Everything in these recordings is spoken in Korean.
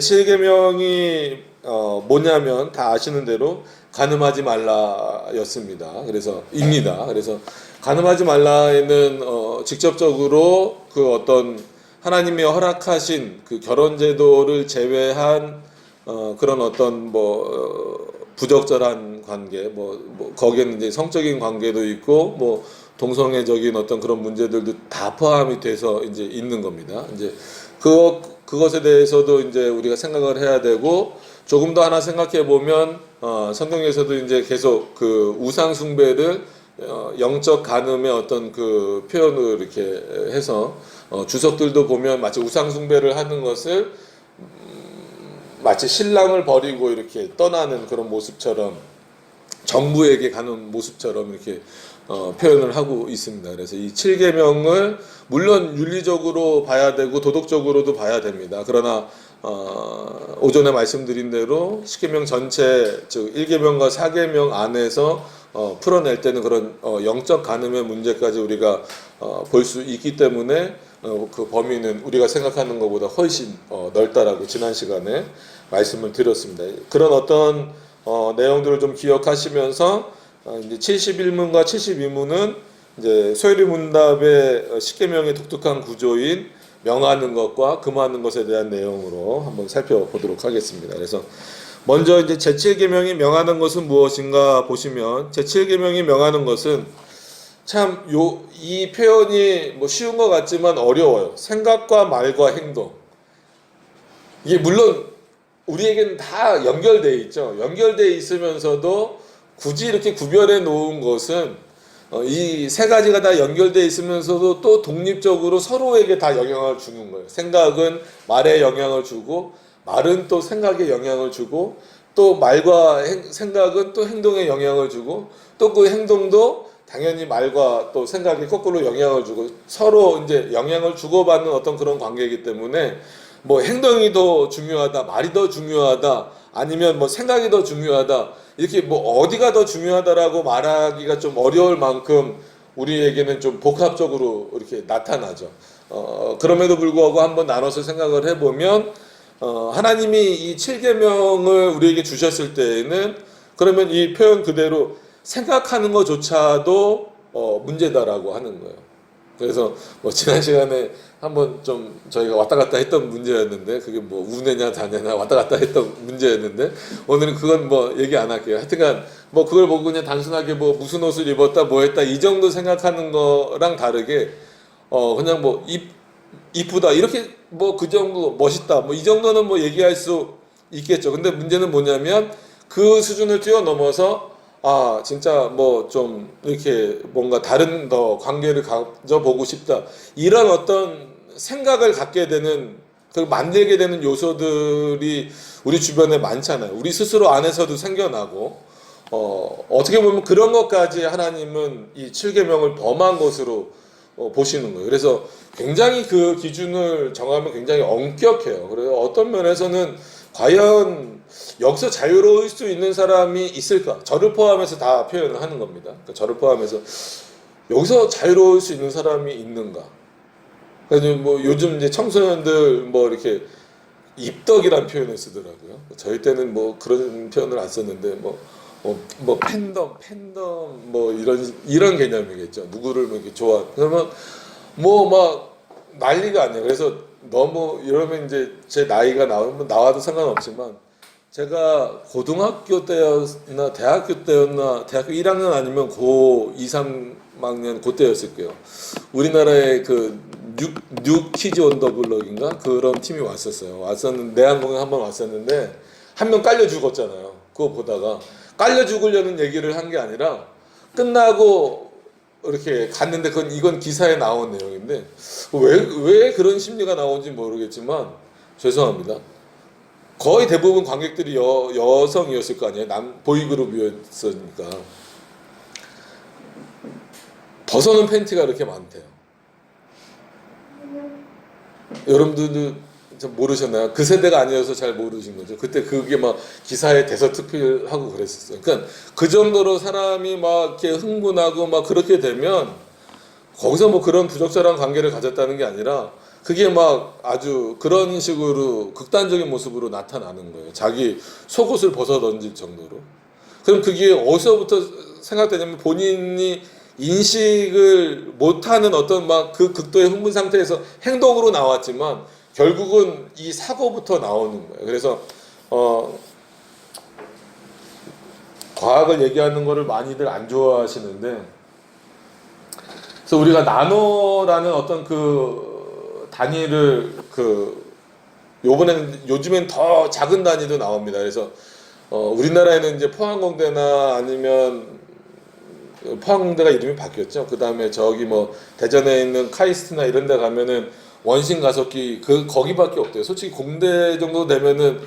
7계명이 뭐냐면 다 아시는 대로 간음하지 말라였습니다. 그래서 간음하지 말라에는 직접적으로 그 어떤 하나님이 허락하신 그 결혼 제도를 제외한 그런 어떤 부적절한 관계 거기에는 이제 성적인 관계도 있고 동성애적인 어떤 그런 문제들도 다 포함이 돼서 이제 있는 겁니다. 이제 그것에 대해서도 이제 우리가 생각을 해야 되고, 조금 더 하나 생각해 보면 성경에서도 이제 계속 그 우상 숭배를 영적 간음의 어떤 그 표현을 이렇게 해서 주석들도 보면 마치 우상 숭배를 하는 것을 마치 신랑을 버리고 이렇게 떠나는 그런 모습처럼, 정부에게 가는 모습처럼 이렇게 표현을 하고 있습니다. 그래서 이 7계명을 물론 윤리적으로 봐야 되고 도덕적으로도 봐야 됩니다. 그러나 오전에 말씀드린 대로 10계명 전체, 즉 1계명과 4계명 안에서 풀어낼 때는 그런 영적 간음의 문제까지 우리가 볼 수 있기 때문에 그 범위는 우리가 생각하는 것보다 훨씬 넓다라고 지난 시간에 말씀을 드렸습니다. 그런 어떤 내용들을 좀 기억하시면서 이제 71문과 72문은 이제 소요리 문답의 10계명의 독특한 구조인 명하는 것과 금하는 것에 대한 내용으로 한번 살펴보도록 하겠습니다. 그래서 먼저 이제 제7계명이 명하는 것은 무엇인가 보시면, 제7계명이 명하는 것은 참 이 표현이 쉬운 것 같지만 어려워요. 생각과 말과 행동. 이게 물론 우리에게는 다 연결되어 있죠. 연결되어 있으면서도 굳이 이렇게 구별해 놓은 것은 이 세 가지가 다 연결되어 있으면서도 또 독립적으로 서로에게 다 영향을 주는 거예요. 생각은 말에 영향을 주고, 말은 또 생각에 영향을 주고, 또 말과 생각은 또 행동에 영향을 주고, 또 그 행동도 당연히 말과 또 생각이 거꾸로 영향을 주고, 서로 이제 영향을 주고받는 어떤 그런 관계이기 때문에 행동이 더 중요하다, 말이 더 중요하다, 아니면 생각이 더 중요하다, 이렇게 어디가 더 중요하다라고 말하기가 좀 어려울 만큼 우리에게는 좀 복합적으로 이렇게 나타나죠. 그럼에도 불구하고 한번 나눠서 생각을 해보면, 하나님이 이 7계명을 우리에게 주셨을 때에는 그러면 이 표현 그대로 생각하는 것조차도 문제다라고 하는 거예요. 그래서 지난 시간에 한번 좀 저희가 왔다 갔다 했던 문제였는데, 그게 우내냐 다냐냐 왔다 갔다 했던 문제였는데, 오늘은 그건 얘기 안 할게요. 하여튼간 그걸 보고 그냥 단순하게 무슨 옷을 입었다 했다 이 정도 생각하는 거랑 다르게 그냥 이쁘다 이렇게 그 정도, 멋있다 이 정도는 얘기할 수 있겠죠. 근데 문제는 뭐냐면 그 수준을 뛰어넘어서 진짜 좀 이렇게 뭔가 다른 더 관계를 가져보고 싶다, 이런 어떤 생각을 갖게 되는, 그걸 만들게 되는 요소들이 우리 주변에 많잖아요. 우리 스스로 안에서도 생겨나고, 어떻게 보면 그런 것까지 하나님은 이 7계명을 범한 것으로 보시는 거예요. 그래서 굉장히 그 기준을 정하면 굉장히 엄격해요. 그래서 어떤 면에서는 과연 여기서 자유로울 수 있는 사람이 있을까? 저를 포함해서 다 표현을 하는 겁니다. 그러니까 저를 포함해서 여기서 자유로울 수 있는 사람이 있는가? 그래서 요즘 이제 청소년들 이렇게 입덕이란 표현을 쓰더라고요. 저희 때는 그런 표현을 안 썼는데 팬덤 이런 개념이겠죠. 누구를 이렇게 좋아. 그러면 막 난리가 아니에요. 그래서 너무 이러면 이제 제 나이가 나와도 상관없지만, 제가 고등학교 때였나 대학교 때였나, 대학교 1학년 아니면 고 2, 3학년 그때였을 거예요. 우리나라에 그 뉴 키즈 온 더 블럭인가 그런 팀이 왔었는데, 내한공연 한번 왔었는데 한 명 깔려 죽었잖아요. 그거 보다가 깔려 죽으려는 얘기를 한 게 아니라 끝나고 이렇게 갔는데, 이건 기사에 나온 내용인데 왜 그런 심리가 나온지 모르겠지만 죄송합니다. 거의 대부분 관객들이 여성이었을 거 아니에요. 보이그룹이었으니까. 벗어놓은 팬티가 이렇게 많대요. 여러분들도 모르셨나요? 그 세대가 아니어서 잘 모르신 거죠. 그때 그게 기사에 대서특필하고 그랬었어요. 그러니까 그 정도로 사람이 이렇게 흥분하고 그렇게 되면, 거기서 그런 부적절한 관계를 가졌다는 게 아니라 그게 막 아주 그런 식으로 극단적인 모습으로 나타나는 거예요. 자기 속옷을 벗어 던질 정도로. 그럼 그게 어디서부터 생각되냐면 본인이 인식을 못하는 어떤 막 그 극도의 흥분 상태에서 행동으로 나왔지만 결국은 이 사고부터 나오는 거예요. 그래서 과학을 얘기하는 거를 많이들 안 좋아하시는데, 그래서 우리가 나노라는 어떤 그 단위를 요즘엔 더 작은 단위도 나옵니다. 그래서 우리나라에는 이제 포항공대나 아니면 포항공대가 이름이 바뀌었죠. 그 다음에 저기 뭐 대전에 있는 카이스트나 이런 데 가면은 원심 가속기 거기밖에 없대요. 솔직히 공대 정도 되면은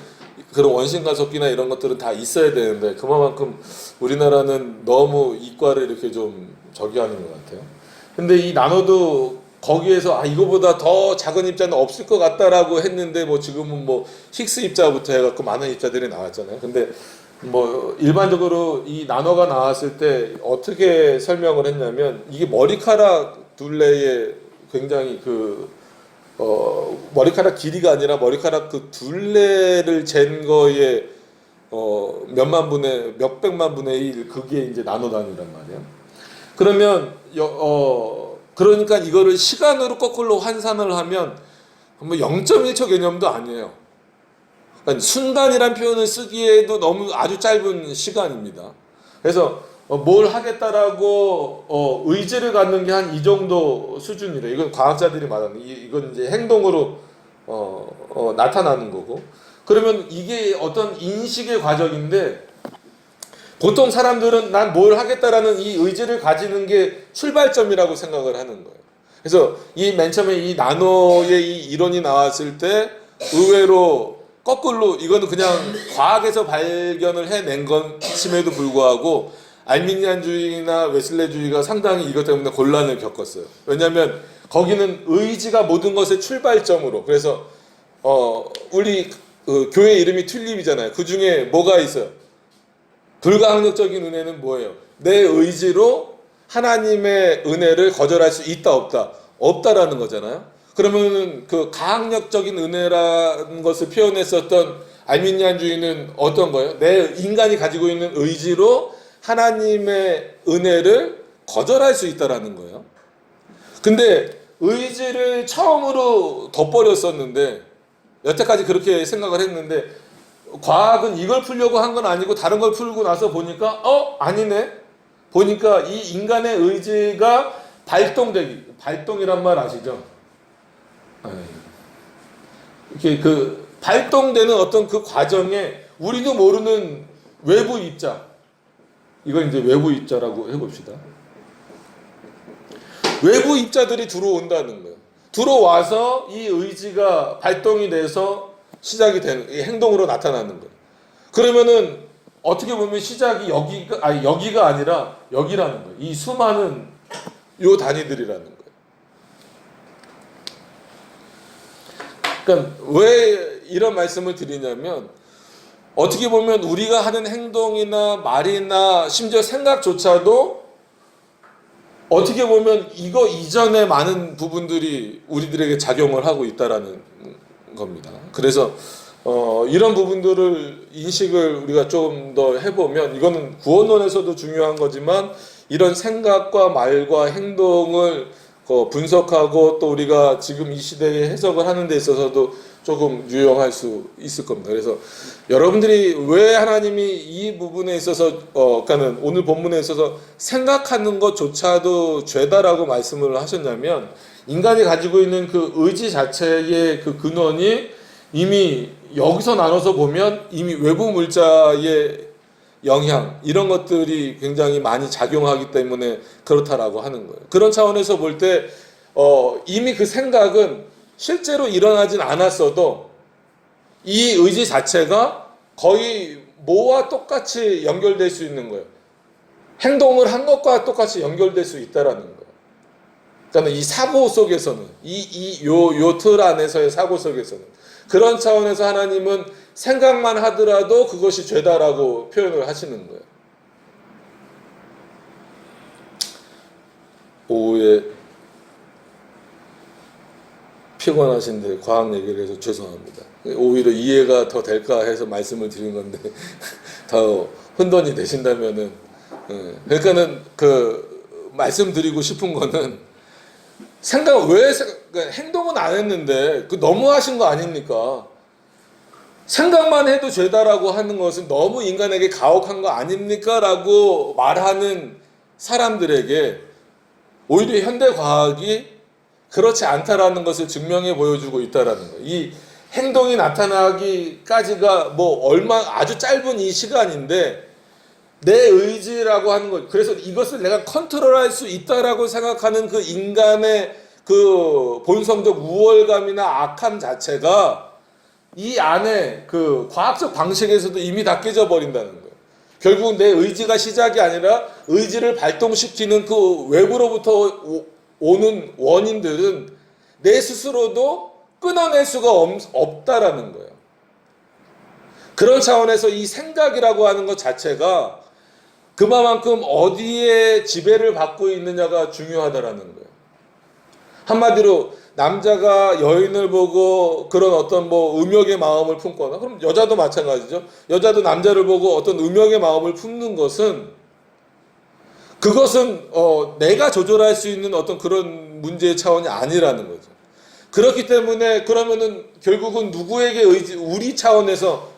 그런 원심 가속기나 이런 것들은 다 있어야 되는데 그만큼 우리나라는 너무 이과를 이렇게 좀 저기 하는 것 같아요. 근데 이 나노도 거기에서 이거보다 더 작은 입자는 없을 것 같다라고 했는데 뭐 지금은 뭐 힉스 입자부터 해갖고 많은 입자들이 나왔잖아요. 근데 뭐 일반적으로 이 나노가 나왔을 때 어떻게 설명을 했냐면 이게 머리카락 둘레에 굉장히 머리카락 길이가 아니라 머리카락 그 둘레를 잰 거에 몇백만 분의 1 그게 이제 나노 단위란 말이에요. 그러면 그러니까 이거를 시간으로 거꾸로 환산을 하면 뭐 0.1초 개념도 아니에요. 그러니까 순간이란 표현을 쓰기에도 너무 아주 짧은 시간입니다. 그래서 뭘 하겠다라고 의지를 갖는 게 한 이 정도 수준이래. 이건 과학자들이 말하는 이건 이제 행동으로 나타나는 거고. 그러면 이게 어떤 인식의 과정인데 보통 사람들은 난 뭘 하겠다라는 이 의지를 가지는 게 출발점이라고 생각을 하는 거예요. 그래서 이 맨 처음에 이 나노의 이 이론이 나왔을 때 의외로 거꾸로 이거는 그냥 과학에서 발견을 해낸 것임에도 불구하고 알미니안주의나 웨슬레주의가 상당히 이것 때문에 곤란을 겪었어요. 왜냐하면 거기는 의지가 모든 것의 출발점으로. 그래서 우리 교회 이름이 튤립이잖아요. 그 중에 뭐가 있어요? 불가항력적인 은혜는 뭐예요? 내 의지로 하나님의 은혜를 거절할 수 있다 없다? 없다라는 거잖아요. 그러면은 그 가항력적인 은혜라는 것을 표현했었던 알미니안주의는 어떤 거예요? 내 인간이 가지고 있는 의지로 하나님의 은혜를 거절할 수 있다라는 거예요. 근데 의지를 처음으로 덧버렸었는데 여태까지 그렇게 생각을 했는데 과학은 이걸 풀려고 한 건 아니고 다른 걸 풀고 나서 보니까 아니네. 보니까 이 인간의 의지가 발동이란 말 아시죠? 이렇게 발동되는 어떤 그 과정에 우리도 모르는 외부 입자, 이걸 이제 외부 입자라고 해봅시다. 외부 입자들이 들어온다는 거예요. 들어와서 이 의지가 발동이 돼서 시작이 되는, 행동으로 나타나는 거예요. 그러면은 어떻게 보면 시작이 여기가 아니라 여기라는 거예요. 이 수많은 요 단위들이라는 거예요. 그러니까 왜 이런 말씀을 드리냐면 어떻게 보면 우리가 하는 행동이나 말이나 심지어 생각조차도 어떻게 보면 이거 이전에 많은 부분들이 우리들에게 작용을 하고 있다라는 겁니다. 그래서 이런 부분들을 인식을 우리가 좀 더 해보면 이거는 구원론에서도 중요한 거지만 이런 생각과 말과 행동을 분석하고 또 우리가 지금 이 시대에 해석을 하는 데 있어서도 조금 유용할 수 있을 겁니다. 그래서 여러분들이 왜 하나님이 이 부분에 있어서 그러니까는 오늘 본문에 있어서 생각하는 것조차도 죄다라고 말씀을 하셨냐면 인간이 가지고 있는 그 의지 자체의 그 근원이 이미 여기서 나눠서 보면 이미 외부 물자의 영향 이런 것들이 굉장히 많이 작용하기 때문에 그렇다라고 하는 거예요. 그런 차원에서 볼 때 이미 그 생각은 실제로 일어나진 않았어도 이 의지 자체가 거의 뭐와 똑같이 연결될 수 있는 거예요. 행동을 한 것과 똑같이 연결될 수 있다라는 거예요. 그러니까 이 사고 속에서는 요 틀 안에서의 사고 속에서는 그런 차원에서 하나님은 생각만 하더라도 그것이 죄다라고 표현을 하시는 거예요. 오후에 피곤하신데 과학 얘기를 해서 죄송합니다. 오히려 이해가 더 될까 해서 말씀을 드린 건데 더 혼돈이 되신다면은 그러니까는 그 말씀드리고 싶은 거는 생각 왜 행동은 안 했는데 그 너무하신 거 아닙니까? 생각만 해도 죄다라고 하는 것은 너무 인간에게 가혹한 거 아닙니까? 라고 말하는 사람들에게 오히려 현대 과학이 그렇지 않다라는 것을 증명해 보여주고 있다라는 거예요. 이 행동이 나타나기까지가 뭐 얼마 아주 짧은 이 시간인데 내 의지라고 하는 것, 그래서 이것을 내가 컨트롤할 수 있다라고 생각하는 그 인간의 그 본성적 우월감이나 악함 자체가 이 안에 그 과학적 방식에서도 이미 다 깨져 버린다는 거예요. 결국 내 의지가 시작이 아니라 의지를 발동시키는 그 외부로부터 오는 원인들은 내 스스로도 끊어낼 수가 없다라는 거예요. 그런 차원에서 이 생각이라고 하는 것 자체가 그만큼 어디에 지배를 받고 있느냐가 중요하다라는 거예요. 한마디로 남자가 여인을 보고 그런 어떤 뭐 음욕의 마음을 품거나, 그럼 여자도 마찬가지죠. 여자도 남자를 보고 어떤 음욕의 마음을 품는 것은 그것은 내가 조절할 수 있는 어떤 그런 문제의 차원이 아니라는 거죠. 그렇기 때문에 그러면은 결국은 누구에게 우리 차원에서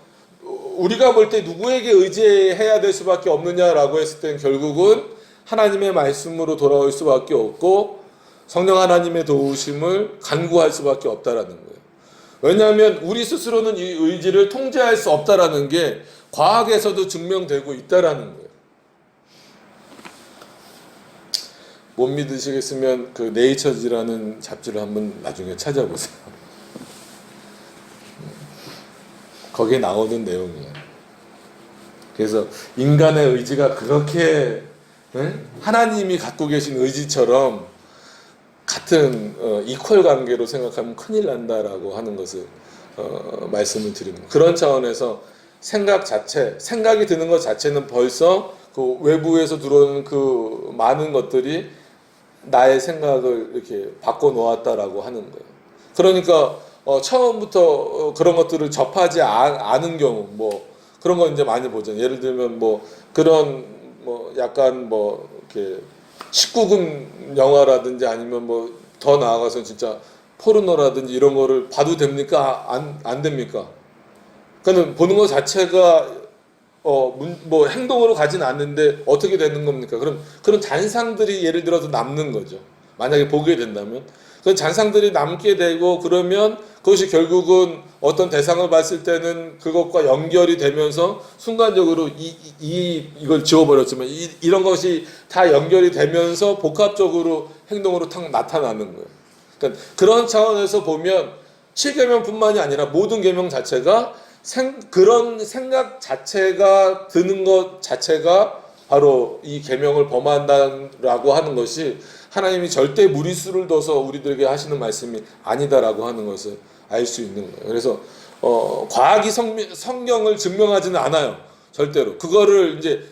우리가 볼 때 누구에게 의지해야 될 수밖에 없느냐라고 했을 땐 결국은 하나님의 말씀으로 돌아올 수밖에 없고 성령 하나님의 도우심을 간구할 수밖에 없다라는 거예요. 왜냐하면 우리 스스로는 이 의지를 통제할 수 없다라는 게 과학에서도 증명되고 있다라는 거예요. 못 믿으시겠으면 그 네이처지라는 잡지를 한번 나중에 찾아보세요. 거기에 나오는 내용이에요. 그래서 인간의 의지가 그렇게 하나님이 갖고 계신 의지처럼 같은 이퀄 관계로 생각하면 큰일 난다라고 하는 것을 말씀을 드립니다. 그런 차원에서 생각이 드는 것 자체는 벌써 그 외부에서 들어오는 그 많은 것들이 나의 생각을 이렇게 바꿔 놓았다라고 하는 거예요. 그러니까 처음부터 그런 것들을 접하지 않은 경우, 뭐 그런 거 이제 많이 보잖아요. 예를 들면 뭐 그런 뭐 약간 뭐 이렇게 19금 영화라든지 아니면 뭐 더 나아가서 진짜 포르노라든지 이런 거를 봐도 됩니까? 안 됩니까? 그러니까 보는 것 자체가 뭐 행동으로 가진 않는데 어떻게 되는 겁니까? 그런 잔상들이 예를 들어서 남는 거죠. 만약에 보게 된다면 그 잔상들이 남게 되고, 그러면 그것이 결국은 어떤 대상을 봤을 때는 그것과 연결이 되면서 순간적으로 이걸 지워버렸지만 이런 것이 다 연결이 되면서 복합적으로 행동으로 탁 나타나는 거예요. 그러니까 그런 차원에서 보면 7계명뿐만이 아니라 모든 계명 자체가 그런 생각 자체가 드는 것 자체가 바로 이 계명을 범한다라고 하는 것이 하나님이 절대 무리수를 둬서 우리들에게 하시는 말씀이 아니다라고 하는 것을 알 수 있는 거예요. 그래서 과학이 성경을 증명하지는 않아요. 절대로. 그거를 이제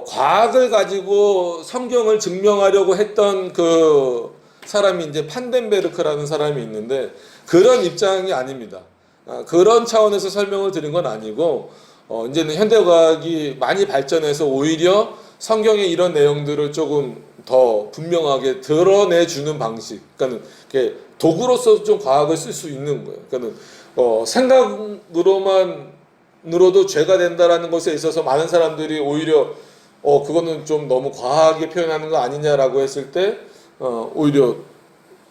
과학을 가지고 성경을 증명하려고 했던 그 사람이 이제 판덴베르크라는 사람이 있는데 그런 입장이 아닙니다. 그런 차원에서 설명을 드린 건 아니고 이제는 현대과학이 많이 발전해서 오히려 성경의 이런 내용들을 조금 더 분명하게 드러내주는 방식, 그러니까 도구로서 좀 과학을 쓸 수 있는 거예요. 그러니까 생각으로만으로도 죄가 된다라는 것에 있어서 많은 사람들이 오히려 그거는 좀 너무 과하게 표현하는 거 아니냐라고 했을 때 오히려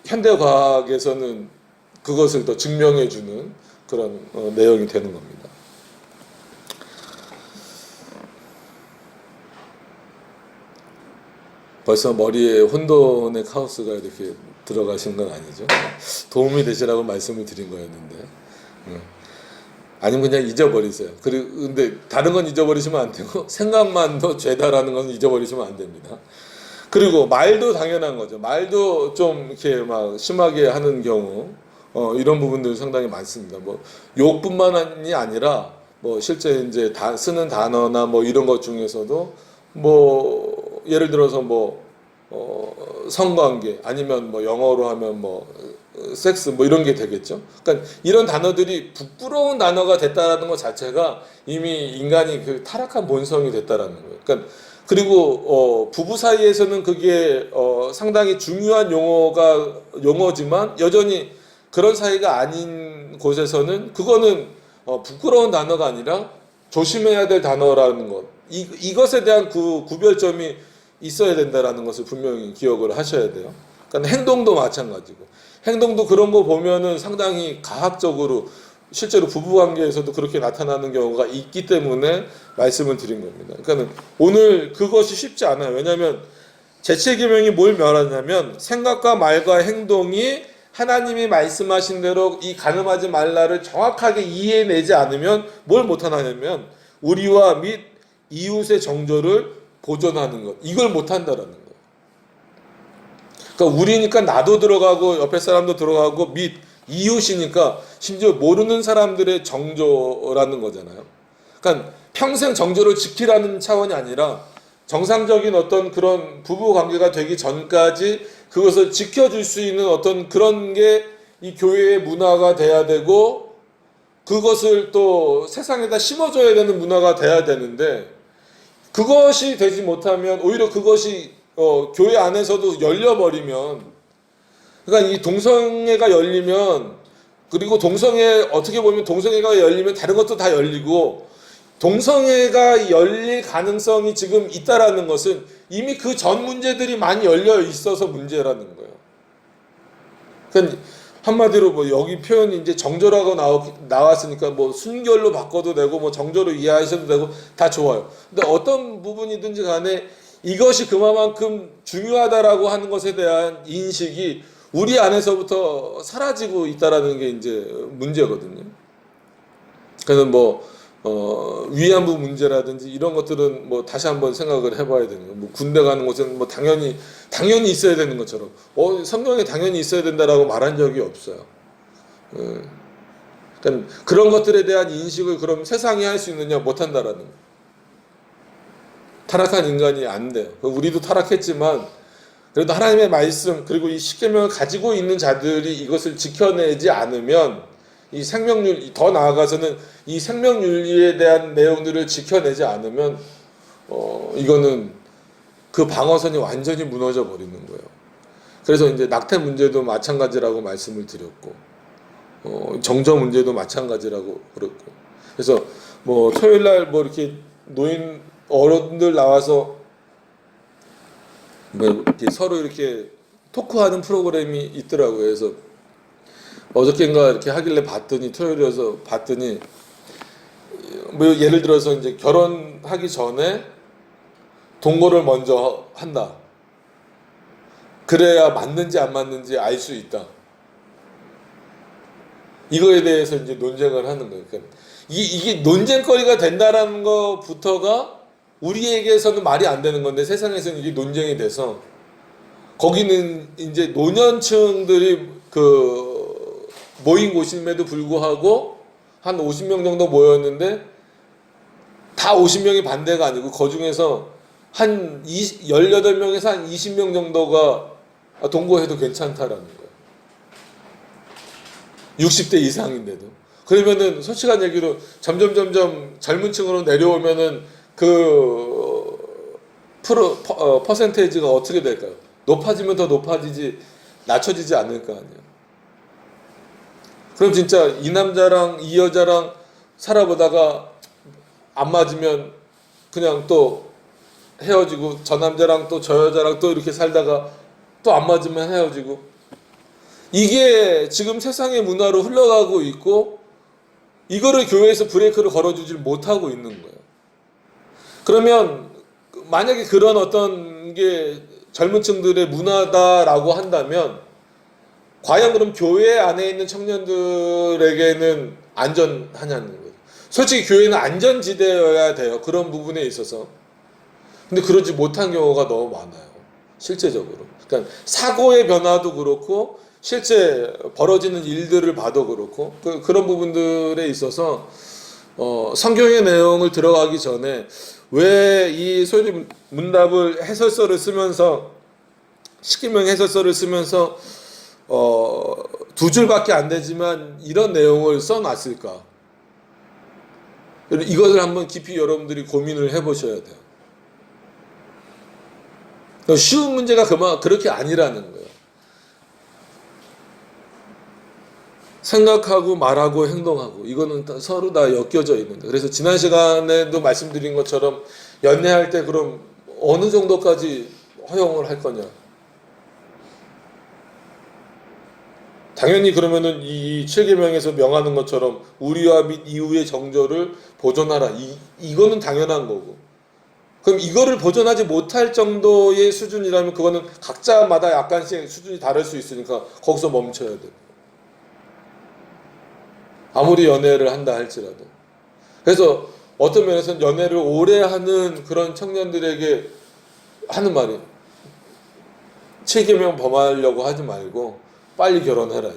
현대과학에서는 그것을 더 증명해주는 그런 내용이 되는 겁니다. 벌써 머리에 혼돈의 카오스가 이렇게 들어가신 건 아니죠? 도움이 되시라고 말씀을 드린 거였는데, 아니면 그냥 잊어버리세요. 근데 다른 건 잊어버리시면 안 되고 생각만도 죄다라는 건 잊어버리시면 안 됩니다. 그리고 말도 당연한 거죠. 말도 좀 이렇게 막 심하게 하는 경우 이런 부분들이 상당히 많습니다. 뭐 욕뿐만이 아니라 뭐 실제 이제 쓰는 단어나 뭐 이런 것 중에서도 예를 들어서 성관계, 아니면 뭐 영어로 하면 섹스 뭐 이런 게 되겠죠. 그러니까 이런 단어들이 부끄러운 단어가 됐다라는 것 자체가 이미 인간이 그 타락한 본성이 됐다라는 거예요. 그러니까 그리고 부부 사이에서는 그게 상당히 중요한 용어지만 여전히 그런 사이가 아닌 곳에서는 그거는 부끄러운 단어가 아니라 조심해야 될 단어라는 것. 이것에 대한 그 구별점이 있어야 된다라는 것을 분명히 기억을 하셔야 돼요. 그러니까 행동도 마찬가지고. 행동도 그런 거 보면은 상당히 가학적으로 실제로 부부관계에서도 그렇게 나타나는 경우가 있기 때문에 말씀을 드린 겁니다. 그러니까 오늘 그것이 쉽지 않아요. 왜냐하면 재체계명이 뭘 말하냐면 생각과 말과 행동이 하나님이 말씀하신 대로 이 간음하지 말라를 정확하게 이해내지 않으면 뭘 못하냐면 우리와 및 이웃의 정조를 보존하는 것. 이걸 못한다라는 거예요. 그러니까 우리니까 나도 들어가고 옆에 사람도 들어가고 및 이웃이니까 심지어 모르는 사람들의 정조라는 거잖아요. 그러니까 평생 정조를 지키라는 차원이 아니라 정상적인 어떤 그런 부부 관계가 되기 전까지 그것을 지켜줄 수 있는 어떤 그런 게 이 교회의 문화가 돼야 되고 그것을 또 세상에다 심어줘야 되는 문화가 돼야 되는데 그것이 되지 못하면 오히려 그것이 교회 안에서도 열려버리면 그러니까 이 동성애가 열리면 그리고 동성애 어떻게 보면 동성애가 열리면 다른 것도 다 열리고 동성애가 열릴 가능성이 지금 있다라는 것은 이미 그 전 문제들이 많이 열려 있어서 문제라는 거예요. 그러니까 한마디로 뭐 여기 표현이 이제 정조라고 나왔으니까 뭐 순결로 바꿔도 되고 뭐 정조로 이해하셔도 되고 다 좋아요. 근데 어떤 부분이든지 간에 이것이 그만큼 중요하다라고 하는 것에 대한 인식이 우리 안에서부터 사라지고 있다라는 게 이제 문제거든요. 그래서 뭐 위안부 문제라든지 이런 것들은 뭐 다시 한번 생각을 해봐야 되는 거예요. 뭐 군대 가는 곳은 뭐 당연히 있어야 되는 것처럼 성경에 당연히 있어야 된다라고 말한 적이 없어요. 그러니까 그런 것들에 대한 인식을 그럼 세상이 할 수 있느냐 못한다라는 거예요. 타락한 인간이 안 돼요. 우리도 타락했지만 그래도 하나님의 말씀 그리고 이 십계명을 가지고 있는 자들이 이것을 지켜내지 않으면 이 생명윤리 더 나아가서는 이 생명윤리에 대한 내용들을 지켜내지 않으면 이거는 그 방어선이 완전히 무너져 버리는 거예요. 그래서 이제 낙태 문제도 마찬가지라고 말씀을 드렸고 정저 문제도 마찬가지라고 그랬고 그래서 뭐 토요일 날 뭐 이렇게 노인 어른들 나와서 뭐 이렇게 서로 이렇게 토크하는 프로그램이 있더라고요. 그래서 어저께인가 이렇게 하길래 봤더니 토요일이어서 봤더니 뭐 예를 들어서 이제 결혼하기 전에 동거를 먼저 한다. 그래야 맞는지 안 맞는지 알 수 있다. 이거에 대해서 이제 논쟁을 하는 거예요. 그러니까 이게 논쟁거리가 된다라는 것부터가 우리에게서는 말이 안 되는 건데 세상에서는 이게 논쟁이 돼서 거기는 이제 노년층들이 그 모인 곳임에도 불구하고 한 50명 정도 모였는데 다 50명이 반대가 아니고 그 중에서 한 18명에서 한 20명 정도가 동거해도 괜찮다라는 거예요. 60대 이상인데도. 그러면은 솔직한 얘기로 점점 젊은 층으로 내려오면은 그 퍼센테이지가 어떻게 될까요? 높아지면 더 높아지지 낮춰지지 않을 거 아니에요. 그럼 진짜 이 남자랑 이 여자랑 살아보다가 안 맞으면 그냥 또 헤어지고 저 남자랑 또 저 여자랑 또 이렇게 살다가 또 안 맞으면 헤어지고 이게 지금 세상의 문화로 흘러가고 있고 이거를 교회에서 브레이크를 걸어주질 못하고 있는 거예요. 그러면 만약에 그런 어떤 게 젊은 층들의 문화다라고 한다면 과연 그럼 교회 안에 있는 청년들에게는 안전하냐는 거예요. 솔직히 교회는 안전지대여야 돼요. 그런 부분에 있어서. 근데 그러지 못한 경우가 너무 많아요. 실제적으로. 그러니까 사고의 변화도 그렇고 실제 벌어지는 일들을 봐도 그렇고 그런 부분들에 있어서 성경의 내용을 들어가기 전에 왜 이 소위 문답을 해설서를 쓰면서 십계명 해설서를 쓰면서 두 줄밖에 안 되지만 이런 내용을 써놨을까? 이것을 한번 깊이 여러분들이 고민을 해보셔야 돼요. 쉬운 문제가 그렇게 아니라는 거예요. 생각하고 말하고 행동하고 이거는 서로 다 엮여져 있는데, 그래서 지난 시간에도 말씀드린 것처럼 연애할 때 그럼 어느 정도까지 허용을 할 거냐? 당연히 그러면은 이 7계명에서 명하는 것처럼 우리와 및 이후의 정조를 보존하라. 이거는 당연한 거고. 그럼 이거를 보존하지 못할 정도의 수준이라면 그거는 각자마다 약간씩 수준이 다를 수 있으니까 거기서 멈춰야 돼. 아무리 연애를 한다 할지라도. 그래서 어떤 면에서는 연애를 오래 하는 그런 청년들에게 하는 말이 7계명 범하려고 하지 말고 빨리 결혼해라.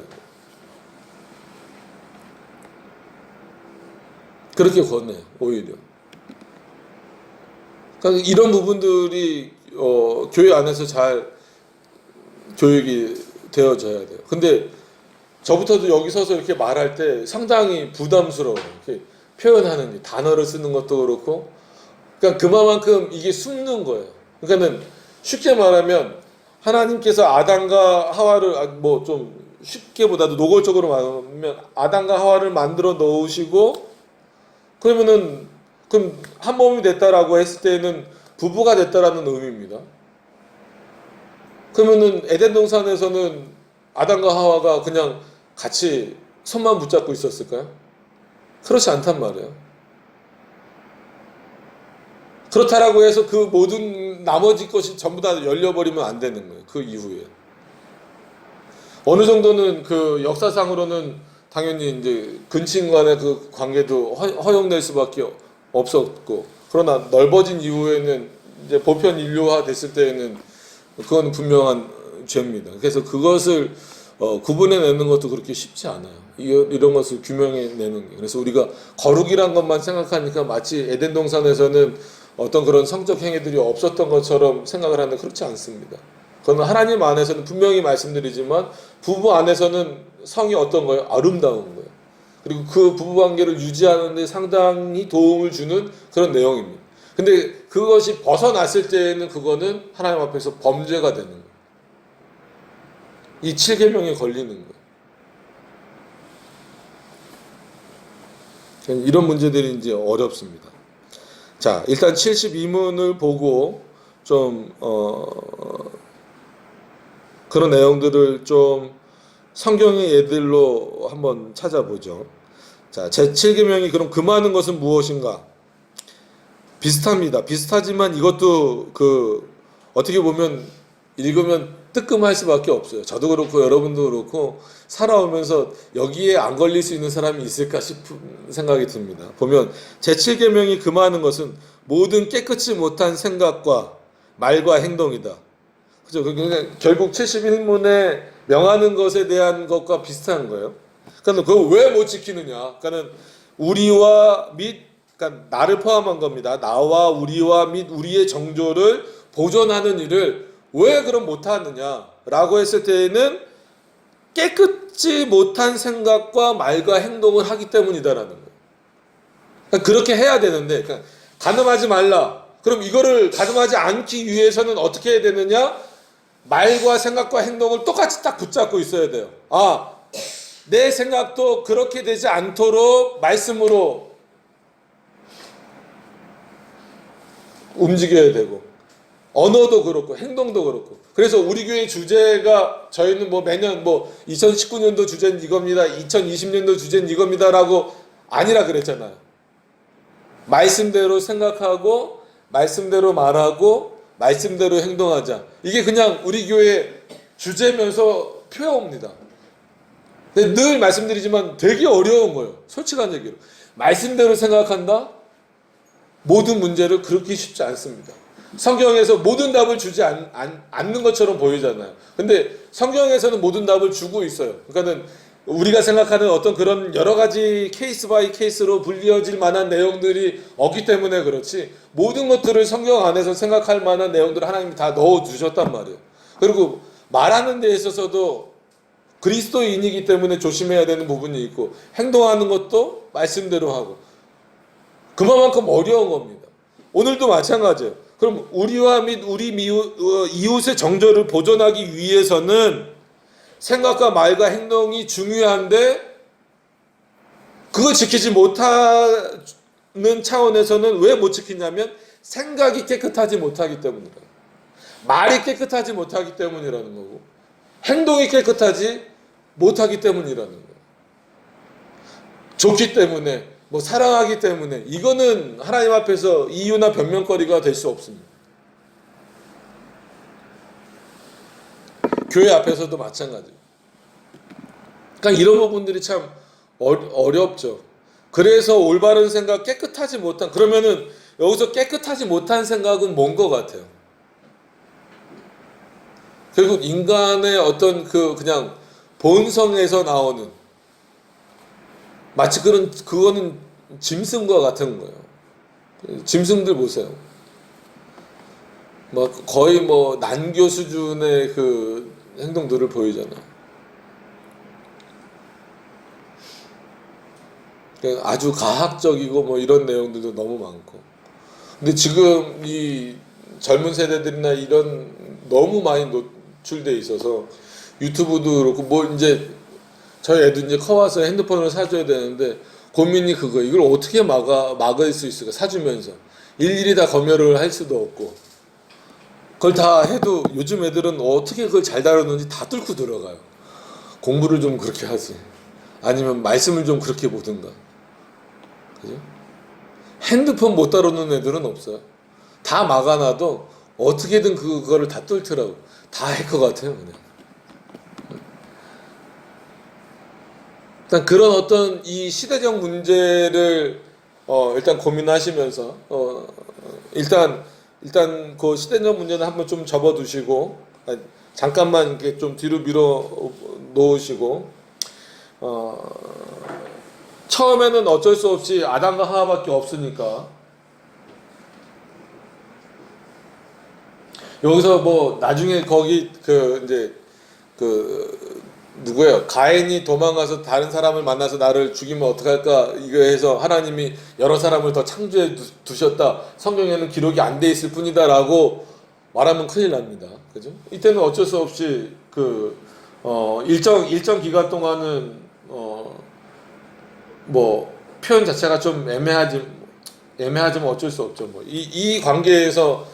그렇게 권해요. 오히려. 그러니까 이런 부분들이 교회 안에서 잘 교육이 되어져야 돼요. 근데 저부터도 여기 서서 이렇게 말할 때 상당히 부담스러워요. 이렇게 표현하는 게, 단어를 쓰는 것도 그렇고, 그러니까 그만큼 이게 숨는 거예요. 그러니까는 쉽게 말하면 하나님께서 아담과 하와를, 뭐 좀 쉽게보다도 노골적으로 말하면 아담과 하와를 만들어 놓으시고, 그러면은 그럼 한 몸이 됐다라고 했을 때는 부부가 됐다라는 의미입니다. 그러면은 에덴 동산에서는 아담과 하와가 그냥 같이 손만 붙잡고 있었을까요? 그렇지 않단 말이에요. 그렇다라고 해서 그 모든 나머지 것이 전부 다 열려버리면 안 되는 거예요. 그 이후에. 어느 정도는 그 역사상으로는 당연히 이제 근친 간의 그 관계도 허용될 수밖에 없었고, 그러나 넓어진 이후에는 이제 보편 인류화 됐을 때에는 그건 분명한 죄입니다. 그래서 그것을 구분해내는 것도 그렇게 쉽지 않아요. 이런 것을 규명해내는 게. 그래서 우리가 거룩이란 것만 생각하니까 마치 에덴 동산에서는 어떤 그런 성적 행위들이 없었던 것처럼 생각을 하는데 그렇지 않습니다. 그건 하나님 안에서는 분명히 말씀드리지만 부부 안에서는 성이 어떤 거예요? 아름다운 거예요. 그리고 그 부부관계를 유지하는 데 상당히 도움을 주는 그런 내용입니다. 근데 그것이 벗어났을 때에는 그거는 하나님 앞에서 범죄가 되는 거예요. 이 7계명에 걸리는 거예요. 이런 문제들이 이제 어렵습니다. 자, 일단 72문을 보고 좀 그런 내용들을 좀 성경의 예들로 한번 찾아보죠. 자, 제7계명이 그럼 금하는 것은 무엇인가? 비슷합니다. 비슷하지만 이것도 어떻게 보면 읽으면 뜨끔할 수밖에 없어요. 저도 그렇고 여러분도 그렇고 살아오면서 여기에 안 걸릴 수 있는 사람이 있을까 싶은 생각이 듭니다. 보면 제7계명이 금하는 것은 모든 깨끗이 못한 생각과 말과 행동이다. 그죠? 그러니까 결국 71문에 명하는 것에 대한 것과 비슷한 거예요. 그러니까 그걸 왜 못 지키느냐? 그러니까는 우리와 및, 그러니까 나를 포함한 겁니다. 나와 우리와 및 우리의 정조를 보존하는 일을 왜 그럼 못하느냐라고 했을 때에는 깨끗이 못한 생각과 말과 행동을 하기 때문이다라는 거예요. 그러니까 그렇게 해야 되는데, 그러니까 간음하지 말라. 그럼 이거를 간음하지 않기 위해서는 어떻게 해야 되느냐? 말과 생각과 행동을 똑같이 딱 붙잡고 있어야 돼요. 내 생각도 그렇게 되지 않도록 말씀으로 움직여야 되고, 언어도 그렇고 행동도 그렇고. 그래서 우리 교회 주제가, 저희는 뭐 매년 2019년도 주제는 이겁니다, 2020년도 주제는 이겁니다라고 아니라 그랬잖아요. 말씀대로 생각하고 말씀대로 말하고 말씀대로 행동하자. 이게 그냥 우리 교회 주제면서 표현입니다. 근데 늘 말씀드리지만 되게 어려운 거예요. 솔직한 얘기로. 말씀대로 생각한다? 모든 문제를 그렇게 쉽지 않습니다. 성경에서 모든 답을 주지 않는 것처럼 보이잖아요. 근데 성경에서는 모든 답을 주고 있어요. 그러니까는 우리가 생각하는 어떤 그런 여러 가지 케이스 바이 케이스로 불리어질 만한 내용들이 없기 때문에 그렇지, 모든 것들을 성경 안에서 생각할 만한 내용들을 하나님이 다 넣어주셨단 말이에요. 그리고 말하는 데 있어서도 그리스도인이기 때문에 조심해야 되는 부분이 있고 행동하는 것도 말씀대로 하고 그만큼 어려운 겁니다. 오늘도 마찬가지예요. 그럼 우리와 및 우리 이웃의 정절을 보존하기 위해서는 생각과 말과 행동이 중요한데 그걸 지키지 못하는 차원에서는 왜 못 지키냐면 생각이 깨끗하지 못하기 때문이다. 말이 깨끗하지 못하기 때문이라는 거고 행동이 깨끗하지 못하기 때문이라는 거예요. 좋기 때문에 뭐 사랑하기 때문에 이거는 하나님 앞에서 이유나 변명거리가 될 수 없습니다. 교회 앞에서도 마찬가지예요. 그러니까 이런 부분들이 참 어렵죠. 그래서 올바른 생각, 깨끗하지 못한 그러면은 여기서 깨끗하지 못한 생각은 뭔 것 같아요? 결국 인간의 어떤 그냥 본성에서 나오는 마치 그거는 짐승과 같은 거예요. 짐승들 보세요. 뭐 거의 뭐 난교 수준의 그 행동들을 보이잖아요. 아주 가학적이고 뭐 이런 내용들도 너무 많고. 근데 지금 이 젊은 세대들이나 이런 너무 많이 노출돼 있어서 유튜브도 그렇고 뭐 이제 저희 애도 이제 커와서 핸드폰을 사줘야 되는데 고민이 그거 이걸 어떻게 막을 수 있을까 사주면서 일일이 다 검열을 할 수도 없고 그걸 다 해도 요즘 애들은 어떻게 그걸 잘 다루는지 다 뚫고 들어가요. 공부를 좀 그렇게 하지 아니면 말씀을 좀 그렇게 보든가. 그죠? 핸드폰 못 다루는 애들은 없어요. 다 막아놔도 어떻게든 그거를 다 뚫더라고. 다 할 것 같아요, 그냥. 일단 그런 어떤 이 시대적 문제를 일단 고민하시면서 일단 그 시대적 문제는 한번 좀 접어두시고 잠깐만 이렇게 좀 뒤로 밀어 놓으시고 처음에는 어쩔 수 없이 아담과 하와밖에 없으니까 여기서 뭐 나중에 거기 이제 누구예요? 가인이 도망가서 다른 사람을 만나서 나를 죽이면 어떡할까? 이거 해서 하나님이 여러 사람을 더 창조해 두셨다. 성경에는 기록이 안 돼 있을 뿐이다라고 말하면 큰일 납니다. 그죠? 이때는 어쩔 수 없이 일정 기간 동안은 뭐 표현 자체가 좀 애매하지만 어쩔 수 없죠. 뭐 이 관계에서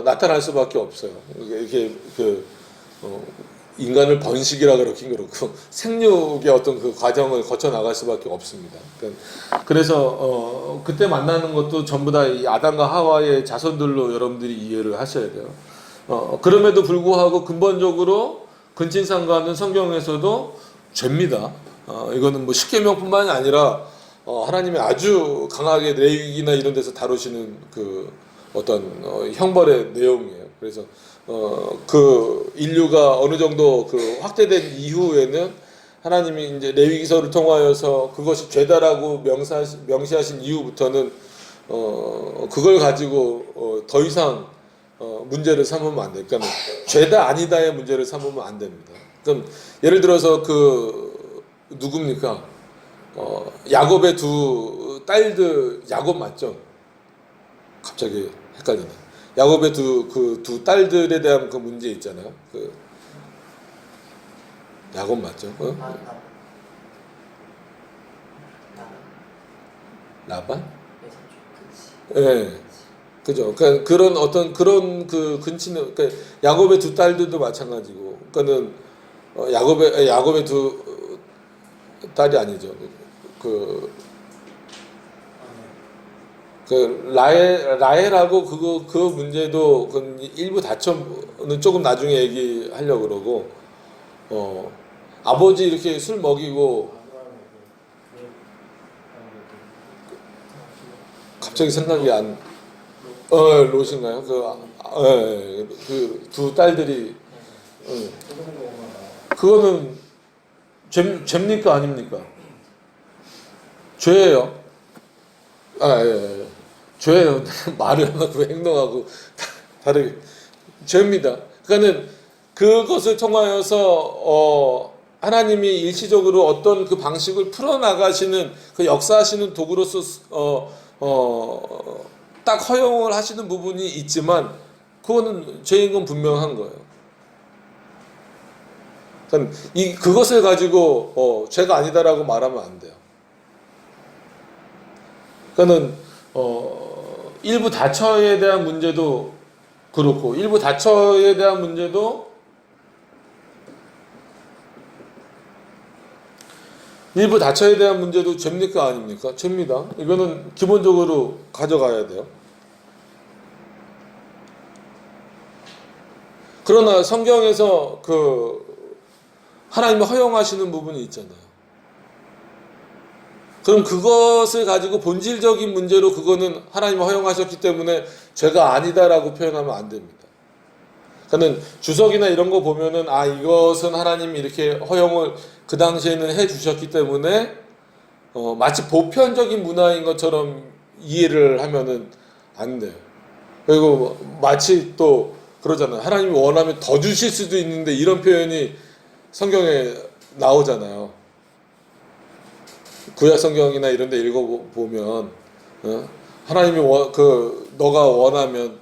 나타날 수밖에 없어요. 이게 인간을 번식이라 그렇긴 그렇고 생육의 어떤 그 과정을 거쳐 나갈 수밖에 없습니다. 그래서 그때 만나는 것도 전부 다 이 아담과 하와의 자손들로 여러분들이 이해를 하셔야 돼요. 그럼에도 불구하고 근본적으로 근친상간은 성경에서도 죄입니다. 이거는 뭐 십계명뿐만이 아니라 하나님이 아주 강하게 레위기나 이런 데서 다루시는 그 어떤 형벌의 내용이에요. 그래서 그 인류가 어느 정도 그 확대된 이후에는 하나님이 이제 레위기서를 통하여서 그것이 죄다라고 명시하신 이후부터는 그걸 가지고 더 이상 문제를 삼으면 안 돼요. 그러니까 죄다 아니다의 문제를 삼으면 안 됩니다. 그럼 예를 들어서 누굽니까? 야곱의 두 딸들 야곱 맞죠? 갑자기 헷갈리네. 야곱의 두 딸들에 대한 그 문제 있잖아요. 야곱 맞죠? 라반? 예. 그죠. 그러니까 그런 어떤 그런 근친은 그러니까 야곱의 두 딸들도 마찬가지고. 그러니까는 야곱의 두 딸이 아니죠. 라헬하고 그 문제도 일부 다쳐는 조금 나중에 얘기하려고 그러고 아버지 이렇게 술 먹이고 갑자기 생각이 롯인가요? 그 두 딸들이 그거는 죄입니까 아닙니까? 죄예요. 예. 죄예요. 말을 하고 행동하고 다르게 죄입니다. 그러니까는 그것을 통하여서 하나님이 일시적으로 어떤 그 방식을 풀어나가시는 그 역사하시는 도구로서 딱 허용을 하시는 부분이 있지만 그거는 죄인 건 분명한 거예요. 그러니까 그것을 가지고 죄가 아니다라고 말하면 안 돼요. 그러니까는 일부 다처에 대한 문제도 그렇고 일부 다처에 대한 문제도 죄입니까 아닙니까? 죄입니다. 이거는 기본적으로 가져가야 돼요. 그러나 성경에서 하나님이 허용하시는 부분이 있잖아요. 그럼 그것을 가지고 본질적인 문제로 그거는 하나님이 허용하셨기 때문에 죄가 아니다라고 표현하면 안 됩니다. 그러니까 주석이나 이런 거 보면은 이것은 하나님이 이렇게 허용을 그 당시에는 해 주셨기 때문에 마치 보편적인 문화인 것처럼 이해를 하면은 안 돼요. 그리고 마치 또 그러잖아요. 하나님이 원하면 더 주실 수도 있는데 이런 표현이 성경에 나오잖아요. 구약 성경이나 이런 데 읽어보면 하나님이 너가 원하면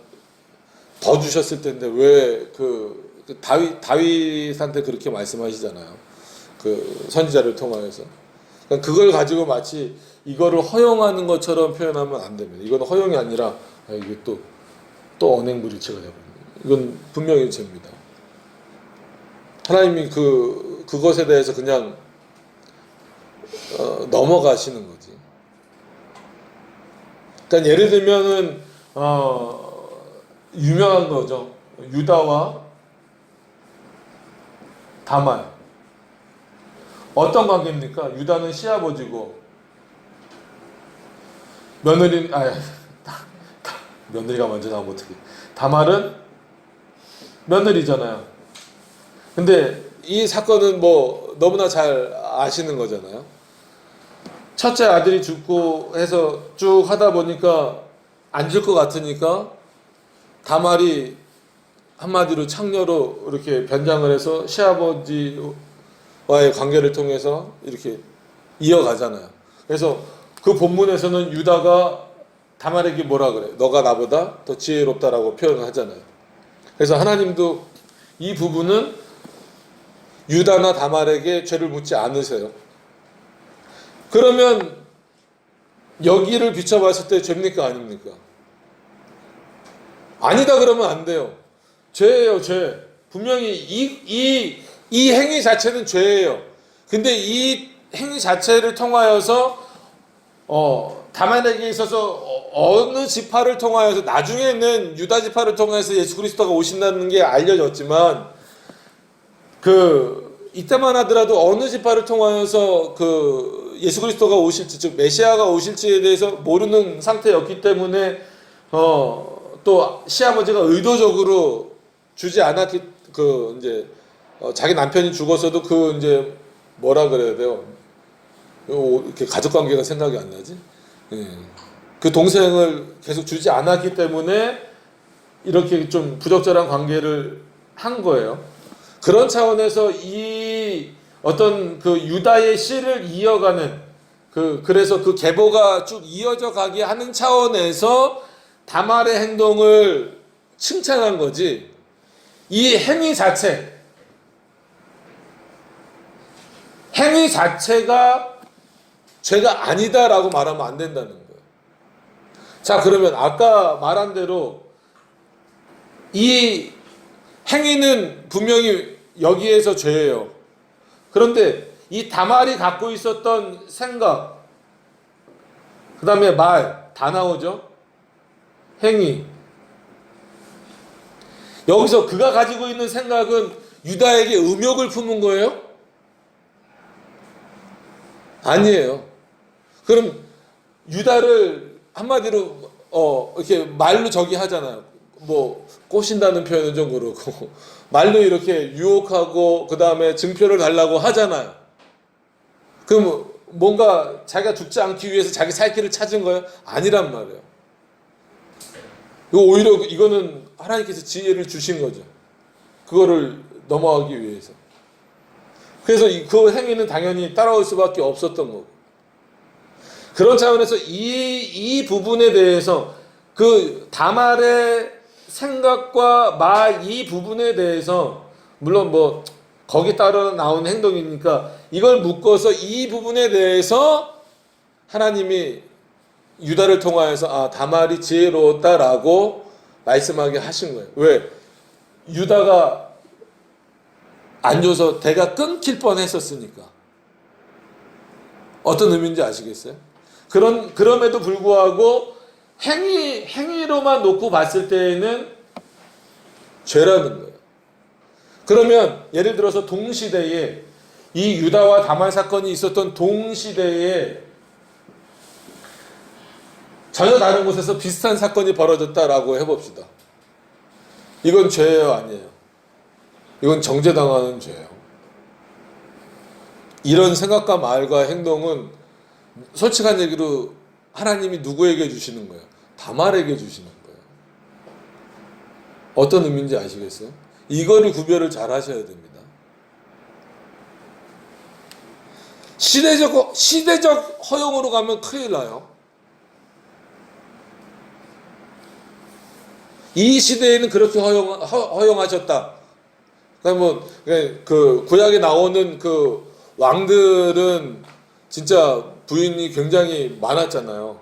더 주셨을 텐데 왜 다윗한테 그렇게 말씀하시잖아요. 그 선지자를 통하여서. 그러니까 그걸 가지고 마치 이거를 허용하는 것처럼 표현하면 안 됩니다. 이건 허용이 아니라 이게 또 언행불일치가 되거든요. 이건 분명히 죄입니다. 하나님이 그것에 대해서 그냥 넘어가시는 거지. 그러니까 예를 들면은 유명한 거죠. 유다와 다말. 어떤 관계입니까? 유다는 시아버지고 며느리가 먼저 나오면 어떡해. 다말은 며느리잖아요. 근데 이 사건은 뭐 너무나 잘 아시는 거잖아요. 첫째 아들이 죽고 해서 쭉 하다 보니까 안 줄 것 같으니까 다말이 한마디로 창녀로 이렇게 변장을 해서 시아버지와의 관계를 통해서 이렇게 이어가잖아요. 그래서 그 본문에서는 유다가 다말에게 뭐라 그래? 너가 나보다 더 지혜롭다라고 표현을 하잖아요. 그래서 하나님도 이 부분은 유다나 다말에게 죄를 묻지 않으세요. 그러면 여기를 비춰봤을 때 죄입니까 아닙니까? 아니다 그러면 안 돼요. 죄예요, 죄. 분명히 이 행위 자체는 죄예요. 근데 이 행위 자체를 통하여서 다말에게 있어서 어느 지파를 통하여서 나중에는 유다 지파를 통해서 예수 그리스도가 오신다는 게 알려졌지만 이때만 하더라도 어느 지파를 통하여서 예수 그리스도가 오실지, 즉 메시아가 오실지에 대해서 모르는 상태였기 때문에 또 시아버지가 의도적으로 주지 않았기 이제 자기 남편이 죽었어도 이제 뭐라 그래야 돼요? 이렇게 가족 관계가 생각이 안 나지? 예. 그 동생을 계속 주지 않았기 때문에 이렇게 좀 부적절한 관계를 한 거예요. 그런 차원에서 이 어떤 유다의 씨를 이어가는 그래서 그 계보가 쭉 이어져 가게 하는 차원에서 다말의 행동을 칭찬한 거지. 이 행위 자체가 죄가 아니다라고 말하면 안 된다는 거예요. 자, 그러면 아까 말한 대로 이 행위는 분명히 여기에서 죄예요. 그런데 이 다말이 갖고 있었던 생각, 그 다음에 말, 다 나오죠? 행위. 여기서 그가 가지고 있는 생각은 유다에게 음욕을 품은 거예요? 아니에요. 그럼 유다를 한마디로 이렇게 말로 저기 하잖아요. 뭐 꼬신다는 표현은 좀 그렇고 말로 이렇게 유혹하고 그 다음에 증표를 달라고 하잖아요. 그럼 뭔가 자기가 죽지 않기 위해서 자기 살 길을 찾은 거예요? 아니란 말이에요. 오히려 이거는 하나님께서 지혜를 주신 거죠. 그거를 넘어가기 위해서. 그래서 그 행위는 당연히 따라올 수밖에 없었던 거고. 그런 차원에서 이 부분에 대해서 그 다말의 생각과 말 이 부분에 대해서 물론 뭐 거기 따라 나온 행동이니까 이걸 묶어서 이 부분에 대해서 하나님이 유다를 통하여서 아 다말이 지혜로웠다라고 말씀하게 하신 거예요. 왜? 유다가 안 줘서 대가 끊길 뻔했었으니까. 어떤 의미인지 아시겠어요? 그럼에도 불구하고 행위로만 놓고 봤을 때에는 죄라는 거예요. 그러면 예를 들어서 동시대에 이 유다와 다말 사건이 있었던 동시대에 전혀 다른 곳에서 비슷한 사건이 벌어졌다라고 해봅시다. 이건 죄예요, 아니에요? 이건 정죄당하는 죄예요. 이런 생각과 말과 행동은 솔직한 얘기로 하나님이 누구에게 주시는 거예요? 다말에게 주시는 거예요. 어떤 의미인지 아시겠어요? 이거를 구별을 잘 하셔야 됩니다. 시대적 허용으로 가면 큰일 나요. 이 시대에는 그렇게 허용하셨다. 그러니까 그 구약에 나오는 그 왕들은 진짜 부인이 굉장히 많았잖아요.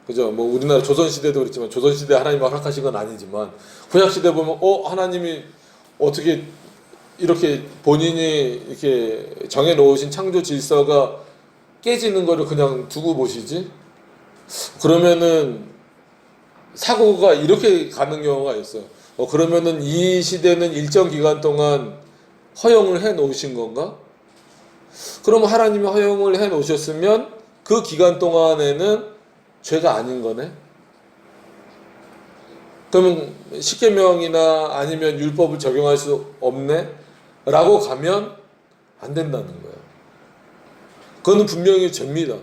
그죠? 뭐 우리나라 조선시대도 그렇지만 조선시대 하나님이 허락하신 건 아니지만 구약시대 보면 하나님이 어떻게 이렇게 본인이 이렇게 정해놓으신 창조 질서가 깨지는 거를 그냥 두고 보시지? 그러면은 사고가 이렇게 가는 경우가 있어요. 그러면은 이 시대는 일정 기간 동안 허용을 해 놓으신 건가? 그럼 하나님이 허용을 해 놓으셨으면 그 기간 동안에는 죄가 아닌 거네? 그러면 십계명이나 아니면 율법을 적용할 수 없네? 라고 가면 안 된다는 거예요. 그거는 분명히 죄입니다.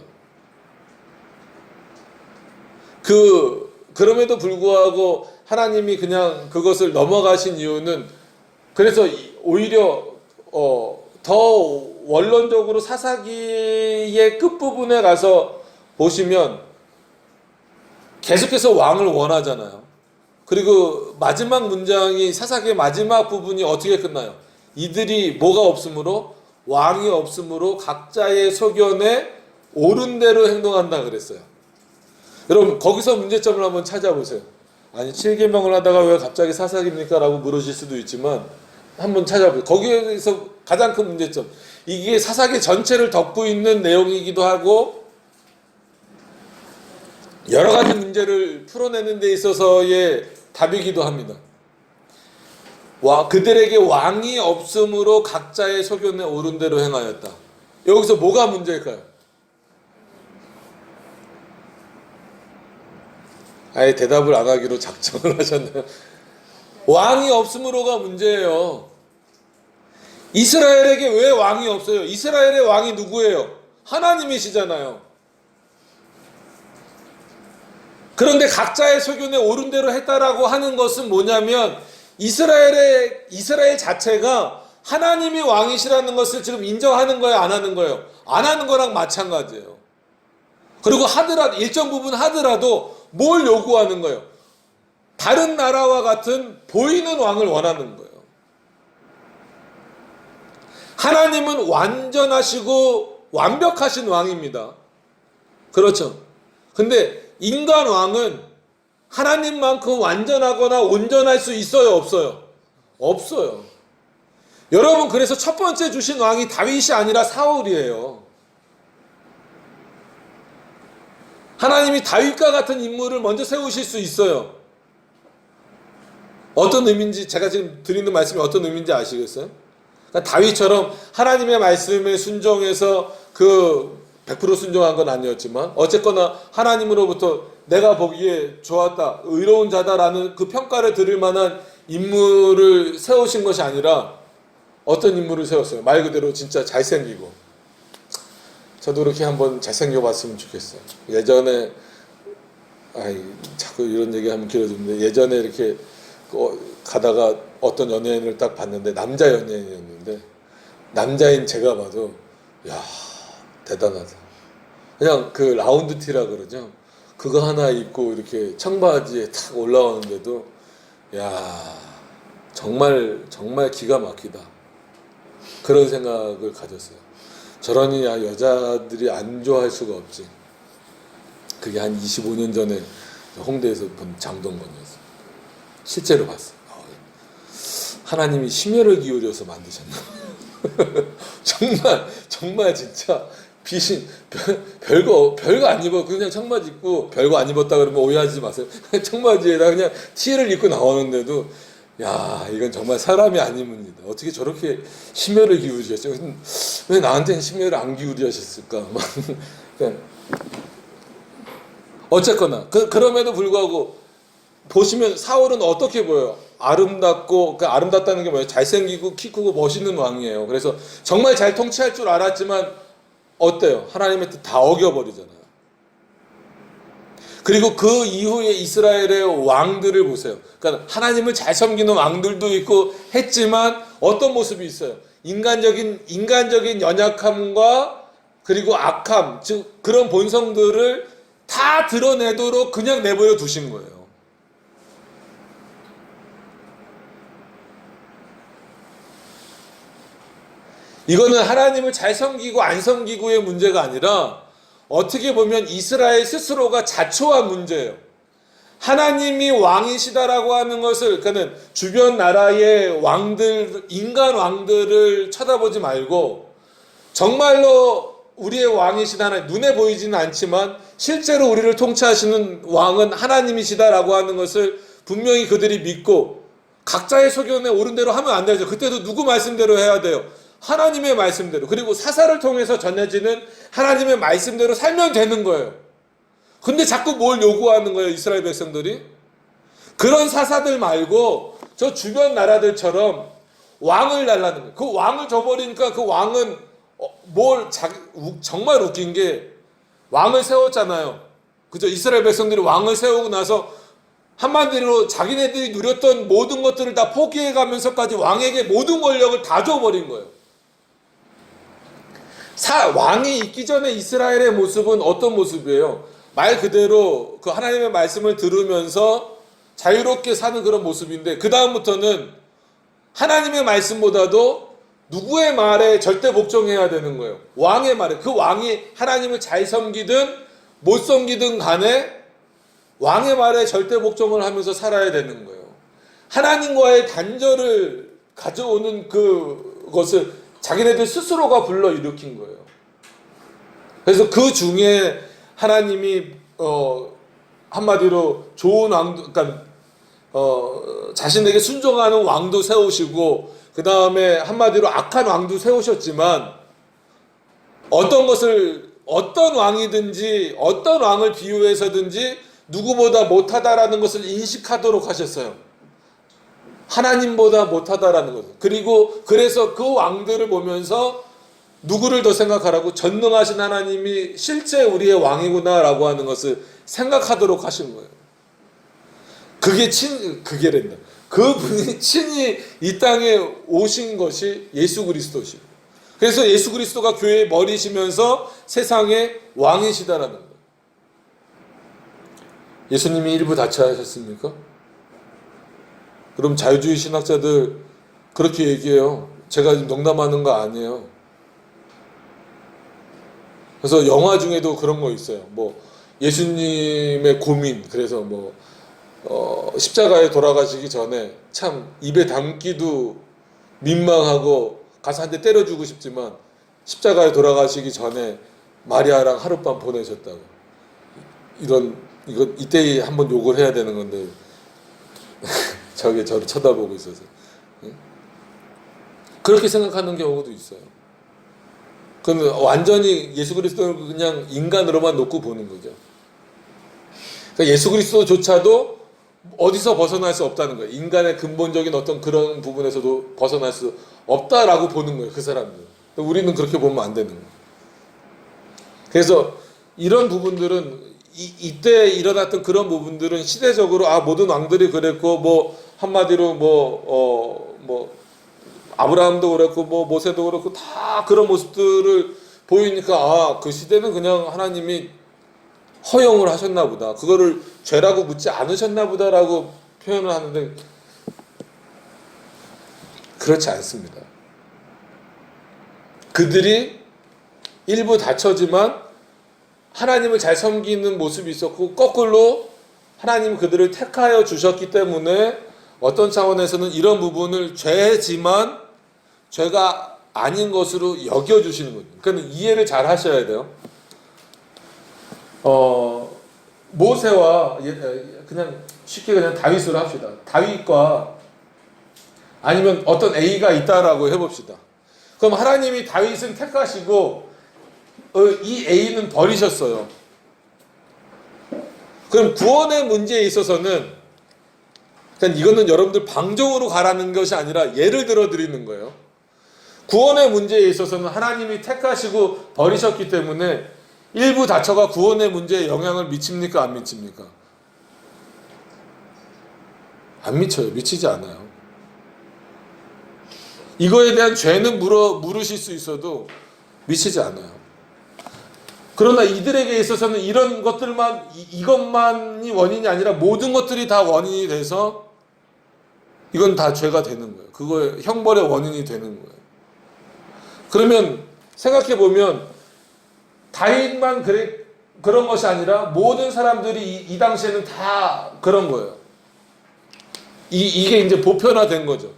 그럼에도 불구하고 하나님이 그냥 그것을 넘어가신 이유는 그래서 오히려 더 원론적으로 사사기의 끝부분에 가서 보시면 계속해서 왕을 원하잖아요. 그리고 마지막 문장이 사사기의 마지막 부분이 어떻게 끝나요? 이들이 뭐가 없으므로? 왕이 없으므로 각자의 소견에 옳은 대로 행동한다 그랬어요. 여러분 거기서 문제점을 한번 찾아보세요. 아니 7계명을 하다가 왜 갑자기 사사기입니까? 라고 물으실 수도 있지만 한번 찾아보세요. 거기에서 가장 큰 문제점, 이게 사사기 전체를 덮고 있는 내용이기도 하고 여러 가지 문제를 풀어내는 데 있어서의 답이기도 합니다. 그들에게 왕이 없으므로 각자의 소견에 옳은 대로 행하였다. 여기서 뭐가 문제일까요? 아예 대답을 안 하기로 작정을 하셨나요? 왕이 없으므로가 문제예요. 이스라엘에게 왜 왕이 없어요? 이스라엘의 왕이 누구예요? 하나님이시잖아요. 그런데 각자의 소견에 옳은 대로 했다라고 하는 것은 뭐냐면 이스라엘 자체가 하나님이 왕이시라는 것을 지금 인정하는 거예요, 안 하는 거예요? 안 하는 거랑 마찬가지예요. 그리고 일정 부분 하더라도 뭘 요구하는 거예요? 다른 나라와 같은 보이는 왕을 원하는 거예요. 하나님은 완전하시고 완벽하신 왕입니다. 그렇죠. 근데 인간 왕은 하나님만큼 완전하거나 온전할 수 있어요, 없어요? 없어요. 여러분, 그래서 첫 번째 주신 왕이 다윗이 아니라 사울이에요. 하나님이 다윗과 같은 인물을 먼저 세우실 수 있어요. 어떤 의미인지, 제가 지금 드리는 말씀이 어떤 의미인지 아시겠어요? 그러니까 다윗처럼 하나님의 말씀에 순종해서 100% 순종한 건 아니었지만 어쨌거나 하나님으로부터 내가 보기에 좋았다, 의로운 자다라는 그 평가를 들을 만한 인물을 세우신 것이 아니라 어떤 인물을 세웠어요? 말 그대로 진짜 잘생기고. 저도 그렇게 한번 잘생겨 봤으면 좋겠어요. 예전에 자꾸 이런 얘기하면 길어지는데, 예전에 이렇게 가다가 어떤 연예인을 딱 봤는데, 남자 연예인이었는데 남자인 제가 봐도 야 대단하다. 그냥 그 라운드 티라 그러죠. 그거 하나 입고 이렇게 청바지에 탁 올라오는데도 야 정말 정말 기가 막히다. 그런 생각을 가졌어요. 저러니 야 여자들이 안 좋아할 수가 없지. 그게 한 25년 전에 홍대에서 본 장동건이었어요. 실제로 봤어요. 하나님이 심혈을 기울여서 만드셨나. 정말 진짜 비신 별거 안 입어 그냥 청바지 입고 별거 안 입었다 그러면 오해하지 마세요. 청바지에다 그냥 티를 입고 나오는데도 야 이건 정말 사람이 아닙니다. 어떻게 저렇게 심혈을 기울이셨죠? 왜 나한테는 심혈을 안 기울이셨을까? 어쨌거나 그럼에도 불구하고 보시면 사울은 어떻게 보여요? 아름답고 그 아름답다는 게 뭐예요? 잘생기고 키 크고 멋있는 왕이에요. 그래서 정말 잘 통치할 줄 알았지만 어때요? 하나님의 뜻 다 어겨버리잖아요. 그리고 그 이후에 이스라엘의 왕들을 보세요. 그러니까 하나님을 잘 섬기는 왕들도 있고 했지만 어떤 모습이 있어요? 인간적인 연약함과 그리고 악함, 즉 그런 본성들을 다 드러내도록 그냥 내버려 두신 거예요. 이거는 하나님을 잘 섬기고 안 섬기고의 문제가 아니라 어떻게 보면 이스라엘 스스로가 자초한 문제예요. 하나님이 왕이시다라고 하는 것을, 그러니까 주변 나라의 왕들, 인간 왕들을 쳐다보지 말고 정말로 우리의 왕이신 하나님, 눈에 보이지는 않지만 실제로 우리를 통치하시는 왕은 하나님이시다라고 하는 것을 분명히 그들이 믿고 각자의 소견에 옳은 대로 하면 안 되죠. 그때도 누구 말씀대로 해야 돼요? 하나님의 말씀대로. 그리고 사사를 통해서 전해지는 하나님의 말씀대로 살면 되는 거예요. 근데 자꾸 뭘 요구하는 거예요, 이스라엘 백성들이? 그런 사사들 말고 저 주변 나라들처럼 왕을 달라는 거예요. 그 왕을 줘버리니까 그 왕은 정말 웃긴 게 왕을 세웠잖아요. 그죠? 이스라엘 백성들이 왕을 세우고 나서 한마디로 자기네들이 누렸던 모든 것들을 다 포기해가면서까지 왕에게 모든 권력을 다 줘버린 거예요. 왕이 있기 전에 이스라엘의 모습은 어떤 모습이에요? 말 그대로 그 하나님의 말씀을 들으면서 자유롭게 사는 그런 모습인데, 그 다음부터는 하나님의 말씀보다도 누구의 말에 절대 복종해야 되는 거예요. 왕의 말에. 그 왕이 하나님을 잘 섬기든 못 섬기든 간에 왕의 말에 절대 복종을 하면서 살아야 되는 거예요. 하나님과의 단절을 가져오는 그것을 자기네들 스스로가 불러일으킨 거예요. 그래서 그 중에 하나님이 한마디로 좋은 왕도, 그러니까 자신에게 순종하는 왕도 세우시고, 그 다음에 한마디로 악한 왕도 세우셨지만, 어떤 왕이든지 어떤 왕을 비유해서든지 누구보다 못하다라는 것을 인식하도록 하셨어요. 하나님보다 못하다라는 것. 그리고 그래서 그 왕들을 보면서 누구를 더 생각하라고? 전능하신 하나님이 실제 우리의 왕이구나라고 하는 것을 생각하도록 하신 거예요. 그게랜다. 그분이 친히 이 땅에 오신 것이 예수 그리스도시고, 그래서 예수 그리스도가 교회의 머리시면서 세상의 왕이시다라는 거예요. 예수님이 일부 다처하셨습니까? 그럼 자유주의 신학자들 그렇게 얘기해요. 제가 농담하는 거 아니에요. 그래서 영화 중에도 그런 거 있어요. 예수님의 고민. 그래서 십자가에 돌아가시기 전에 참 입에 담기도 민망하고 가서 한 대 때려주고 싶지만 십자가에 돌아가시기 전에 마리아랑 하룻밤 보내셨다고. 이때 한번 욕을 해야 되는 건데 저게 저를 쳐다보고 있어서 그렇게 생각하는 경우도 있어요. 그럼 완전히 예수 그리스도를 그냥 인간으로만 놓고 보는 거죠. 그러니까 예수 그리스도조차도 어디서 벗어날 수 없다는 거예요. 인간의 근본적인 어떤 그런 부분에서도 벗어날 수 없다라고 보는 거예요, 그 사람들. 우리는 그렇게 보면 안 되는 거예요. 그래서 이런 부분들은 이때 일어났던 그런 부분들은 시대적으로 모든 왕들이 그랬고 한마디로 아브라함도 그렇고 뭐 모세도 그렇고 다 그런 모습들을 보이니까 아, 그 시대는 그냥 하나님이 허용을 하셨나 보다. 그거를 죄라고 묻지 않으셨나 보다라고 표현을 하는데 그렇지 않습니다. 그들이 일부 다처지만 하나님을 잘 섬기는 모습이 있었고 거꾸로 하나님 그들을 택하여 주셨기 때문에 어떤 차원에서는 이런 부분을 죄지만 죄가 아닌 것으로 여겨주시는 거죠. 그러니까 이해를 잘 하셔야 돼요. 모세와 그냥 쉽게 그냥 다윗으로 합시다. 다윗과 아니면 어떤 A가 있다라고 해봅시다. 그럼 하나님이 다윗은 택하시고 이 A는 버리셨어요. 그럼 구원의 문제에 있어서는 그러니까 이거는 여러분들 방종으로 가라는 것이 아니라 예를 들어 드리는 거예요. 구원의 문제에 있어서는 하나님이 택하시고 버리셨기 때문에 일부 다처가 구원의 문제에 영향을 미칩니까? 안 미칩니까? 안 미쳐요. 미치지 않아요. 이거에 대한 죄는 물으실 수 있어도 미치지 않아요. 그러나 이들에게 있어서는 이런 것들만 이것만이 원인이 아니라 모든 것들이 다 원인이 돼서 이건 다 죄가 되는 거예요. 그거의 형벌의 원인이 되는 거예요. 그러면 생각해 보면 다윗만 그런 것이 아니라 모든 사람들이 이 당시에는 다 그런 거예요. 이게 이제 보편화된 거죠.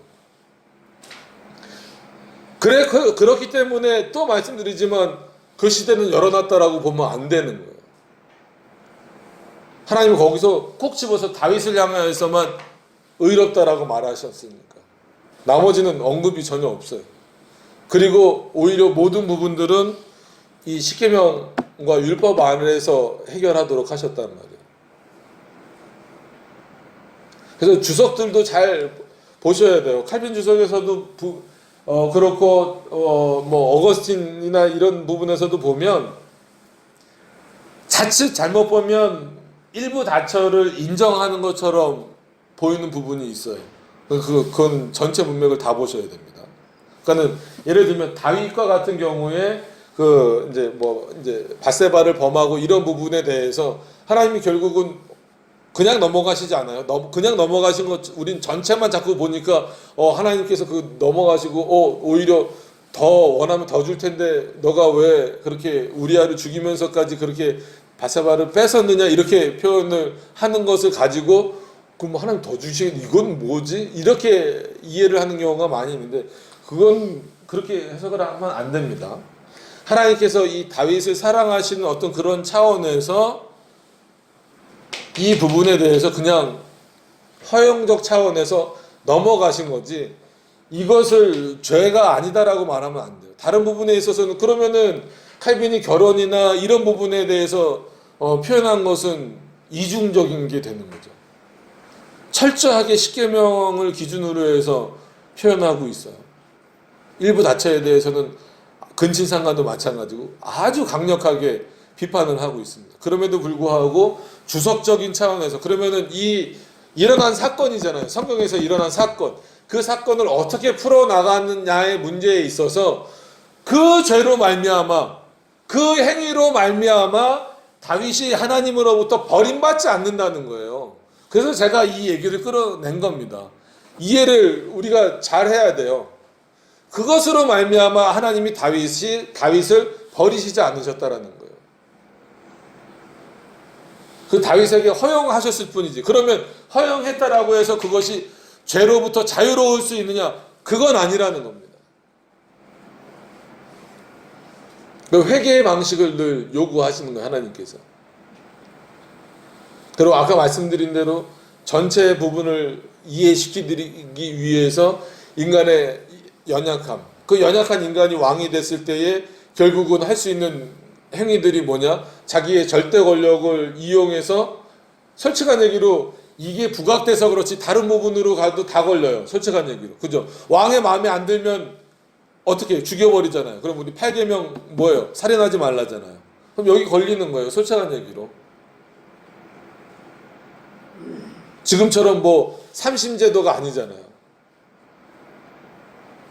그렇기 때문에 또 말씀드리지만 그 시대는 열어놨다라고 보면 안 되는 거예요. 하나님은 거기서 꼭 집어서 다윗을 향하여서만 의롭다라고 말하셨으니까. 나머지는 언급이 전혀 없어요. 그리고 오히려 모든 부분들은 이 십계명과 율법 안에서 해결하도록 하셨단 말이에요. 그래서 주석들도 잘 보셔야 돼요. 칼빈 주석에서도 그렇고 뭐 어거스틴이나 이런 부분에서도 보면 자칫 잘못 보면 일부 다처를 인정하는 것처럼 보이는 부분이 있어요. 그건 전체 문맥을 다 보셔야 됩니다. 그러니까는 예를 들면 다윗과 같은 경우에 이제 밧세바를 범하고 이런 부분에 대해서 하나님이 결국은 그냥 넘어가시지 않아요. 그냥 넘어가신 것 우린 전체만 자꾸 보니까 하나님께서 그 넘어가시고 오히려 더 원하면 더 줄 텐데 너가 왜 그렇게 우리아를 죽이면서까지 그렇게 밧세바를 뺏었느냐 이렇게 표현을 하는 것을 가지고 그럼 하나님 더 주시겠 이건 뭐지? 이렇게 이해를 하는 경우가 많이 있는데 그건 그렇게 해석을 하면 안 됩니다. 하나님께서 이 다윗을 사랑하시는 어떤 그런 차원에서 이 부분에 대해서 그냥 허용적 차원에서 넘어가신 거지 이것을 죄가 아니다라고 말하면 안 돼요. 다른 부분에 있어서는 그러면은 칼빈이 결혼이나 이런 부분에 대해서 표현한 것은 이중적인 게 되는 거죠. 철저하게 십계명을 기준으로 해서 표현하고 있어요. 일부 다처에 대해서는 근친상간도 마찬가지고 아주 강력하게 비판을 하고 있습니다. 그럼에도 불구하고 주석적인 차원에서 그러면은 일어난 사건이잖아요. 성경에서 일어난 사건. 그 사건을 어떻게 풀어나가느냐의 문제에 있어서 그 죄로 말미암아 그 행위로 말미암아 다윗이 하나님으로부터 버림받지 않는다는 거예요. 그래서 제가 이 얘기를 끌어낸 겁니다. 이해를 우리가 잘 해야 돼요. 그것으로 말미암아 하나님이 다윗을 버리시지 않으셨다라는 거예요. 그 다윗에게 허용하셨을 뿐이지. 그러면 허용했다라고 해서 그것이 죄로부터 자유로울 수 있느냐? 그건 아니라는 겁니다. 회개의 방식을 늘 요구하시는 거예요, 하나님께서. 그리고 아까 말씀드린 대로 전체 부분을 이해시키기 위해서 인간의 연약함, 그 연약한 인간이 왕이 됐을 때에 결국은 할 수 있는 행위들이 뭐냐? 자기의 절대 권력을 이용해서 솔직한 얘기로 이게 부각돼서 그렇지 다른 부분으로 가도 다 걸려요. 솔직한 얘기로. 그죠? 왕의 마음에 안 들면 어떻게 해요? 죽여버리잖아요. 그럼 우리 8계명 뭐예요? 살인하지 말라잖아요. 그럼 여기 걸리는 거예요. 솔직한 얘기로. 지금처럼 뭐 삼심제도가 아니잖아요.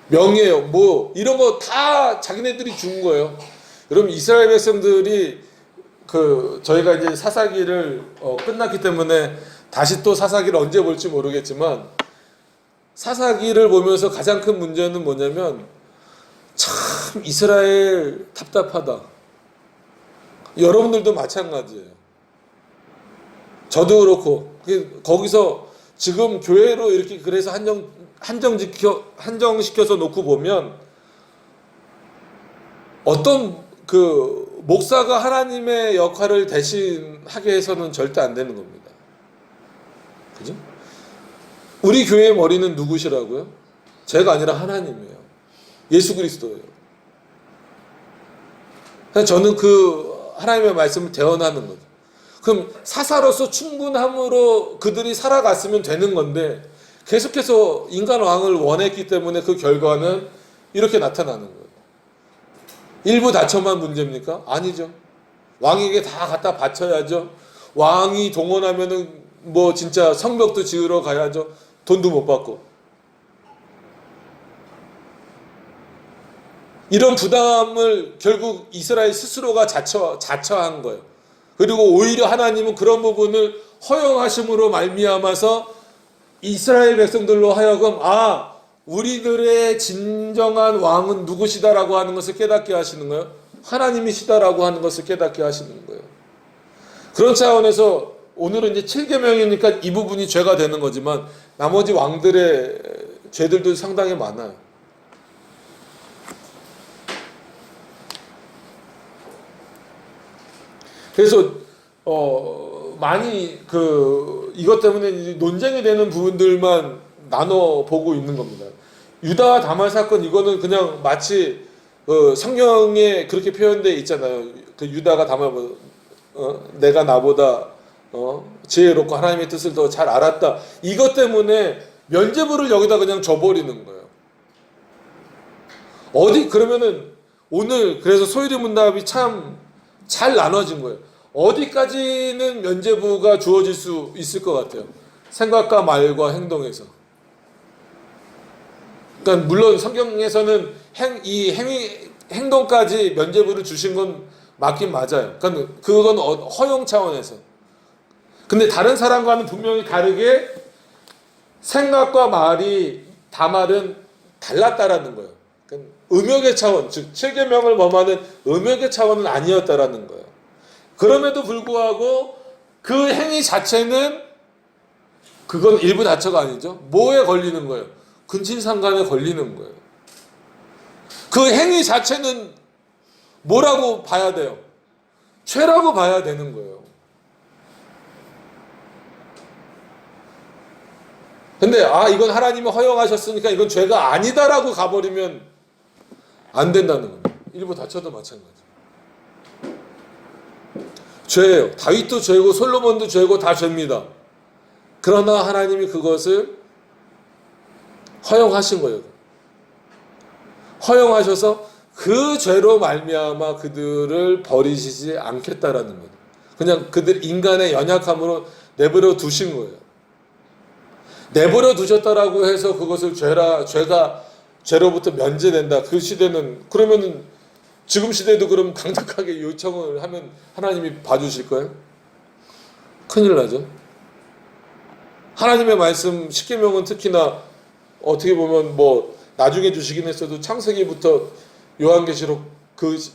명예요, 뭐 이런 거 다 자기네들이 준 거예요. 여러분 이스라엘 백성들이 저희가 이제 사사기를 끝났기 때문에 다시 또 사사기를 언제 볼지 모르겠지만 사사기를 보면서 가장 큰 문제는 뭐냐면 참 이스라엘 답답하다. 여러분들도 마찬가지예요. 저도 그렇고 거기서 지금 교회로 이렇게 그래서 한정시켜서 놓고 보면 어떤 목사가 하나님의 역할을 대신하게 해서는 절대 안 되는 겁니다. 그죠? 우리 교회의 머리는 누구시라고요? 제가 아니라 하나님이에요. 예수 그리스도예요. 저는 하나님의 말씀을 대언하는 거죠. 그럼 사사로서 충분함으로 그들이 살아갔으면 되는 건데 계속해서 인간 왕을 원했기 때문에 그 결과는 이렇게 나타나는 거예요. 일부 다처만 문제입니까? 아니죠. 왕에게 다 갖다 바쳐야죠. 왕이 동원하면은 뭐 진짜 성벽도 지으러 가야죠. 돈도 못 받고. 이런 부담을 결국 이스라엘 스스로가 자처한 거예요. 그리고 오히려 하나님은 그런 부분을 허용하심으로 말미암아서 이스라엘 백성들로 하여금 우리들의 진정한 왕은 누구시다라고 하는 것을 깨닫게 하시는 거예요. 하나님이시다라고 하는 것을 깨닫게 하시는 거예요. 그런 차원에서 오늘은 이제 7계명이니까 이 부분이 죄가 되는 거지만 나머지 왕들의 죄들도 상당히 많아요. 그래서 많이 이것 때문에 논쟁이 되는 부분들만 나눠 보고 있는 겁니다. 유다와 다말 사건 이거는 그냥 마치 성경에 그렇게 표현되어 있잖아요. 유다가 다말 내가 나보다 지혜롭고 하나님의 뜻을 더 잘 알았다. 이것 때문에 면죄부를 여기다 그냥 줘버리는 거예요. 그러면은 오늘 그래서 소유리 문답이 참 잘 나눠진 거예요. 어디까지는 면죄부가 주어질 수 있을 것 같아요. 생각과 말과 행동에서. 그러니까 물론 성경에서는 행동까지 면죄부를 주신 건 맞긴 맞아요. 그러니까 그건 허용 차원에서. 근데 다른 사람과는 분명히 다르게 생각과 다말은 달랐다라는 거예요. 그러니까 음욕의 차원, 즉 7계명을 범하는 음욕의 차원은 아니었다라는 거예요. 그럼에도 불구하고 그 행위 자체는 그건 일부 다처가 아니죠. 뭐에 걸리는 거예요? 근친상간에 걸리는 거예요. 그 행위 자체는 뭐라고 봐야 돼요? 죄라고 봐야 되는 거예요. 근데 이건 하나님이 허용하셨으니까 이건 죄가 아니다라고 가버리면 안 된다는 겁니다. 일부 다처도 마찬가지. 죄예요. 다윗도 죄고 솔로몬도 죄고 다 죄입니다. 그러나 하나님이 그것을 허용하신 거예요. 허용하셔서 그 죄로 말미암아 그들을 버리시지 않겠다라는 거예요. 그냥 그들 인간의 연약함으로 내버려 두신 거예요. 내버려 두셨다라고 해서 그것을 죄로부터 면제된다. 그 시대는 그러면은 지금 시대도 그럼 강력하게 요청을 하면 하나님이 봐주실 거예요? 큰일 나죠. 하나님의 말씀 10계명은 특히나 어떻게 보면 뭐 나중에 주시긴 했어도 창세기부터 요한계시록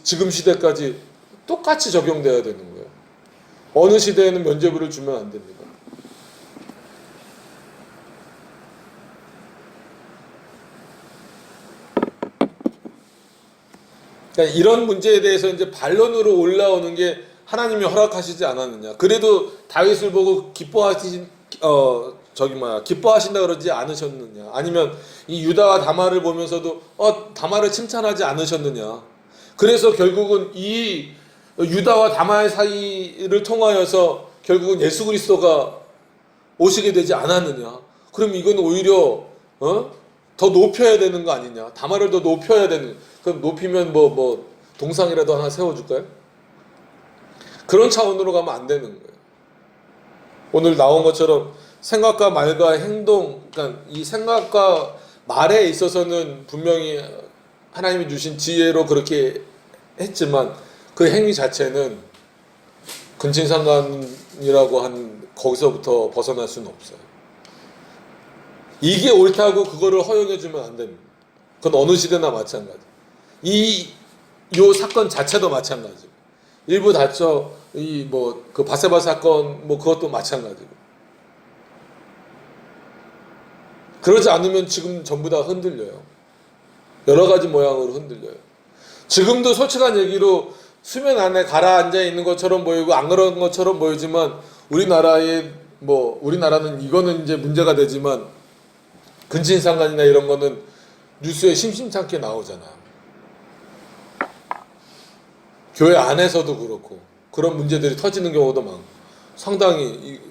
지금 시대까지 똑같이 적용돼야 되는 거예요. 어느 시대에는 면죄부를 주면 안 됩니다. 그러니까 이런 문제에 대해서 이제 반론으로 올라오는 게 하나님이 허락하시지 않았느냐. 그래도 다윗을 보고 기뻐하신다 그러지 않으셨느냐. 아니면 이 유다와 다말을 보면서도 다말을 칭찬하지 않으셨느냐. 그래서 결국은 이 유다와 다말 사이를 통하여서 결국은 예수 그리스도가 오시게 되지 않았느냐. 그럼 이건 오히려 더 높여야 되는 거 아니냐. 다말을 더 높여야 되는. 그럼 높이면 뭐 동상이라도 하나 세워줄까요? 그런 차원으로 가면 안 되는 거예요. 오늘 나온 것처럼 생각과 말과 행동, 그러니까 이 생각과 말에 있어서는 분명히 하나님이 주신 지혜로 그렇게 했지만 그 행위 자체는 근친상간이라고 한 거기서부터 벗어날 수는 없어요. 이게 옳다고 그거를 허용해주면 안 됩니다. 그건 어느 시대나 마찬가지. 요 사건 자체도 마찬가지고, 일부 다쳐 그 바세바 사건 그것도 마찬가지고. 그러지 않으면 지금 전부 다 흔들려요. 여러 가지 모양으로 흔들려요. 지금도 솔직한 얘기로 수면 안에 가라앉아 있는 것처럼 보이고 안 그런 것처럼 보이지만 우리나라는 이거는 이제 문제가 되지만 근친상간이나 이런 거는 뉴스에 심심찮게 나오잖아요. 교회 안에서도 그렇고 그런 문제들이 터지는 경우도 많고 상당히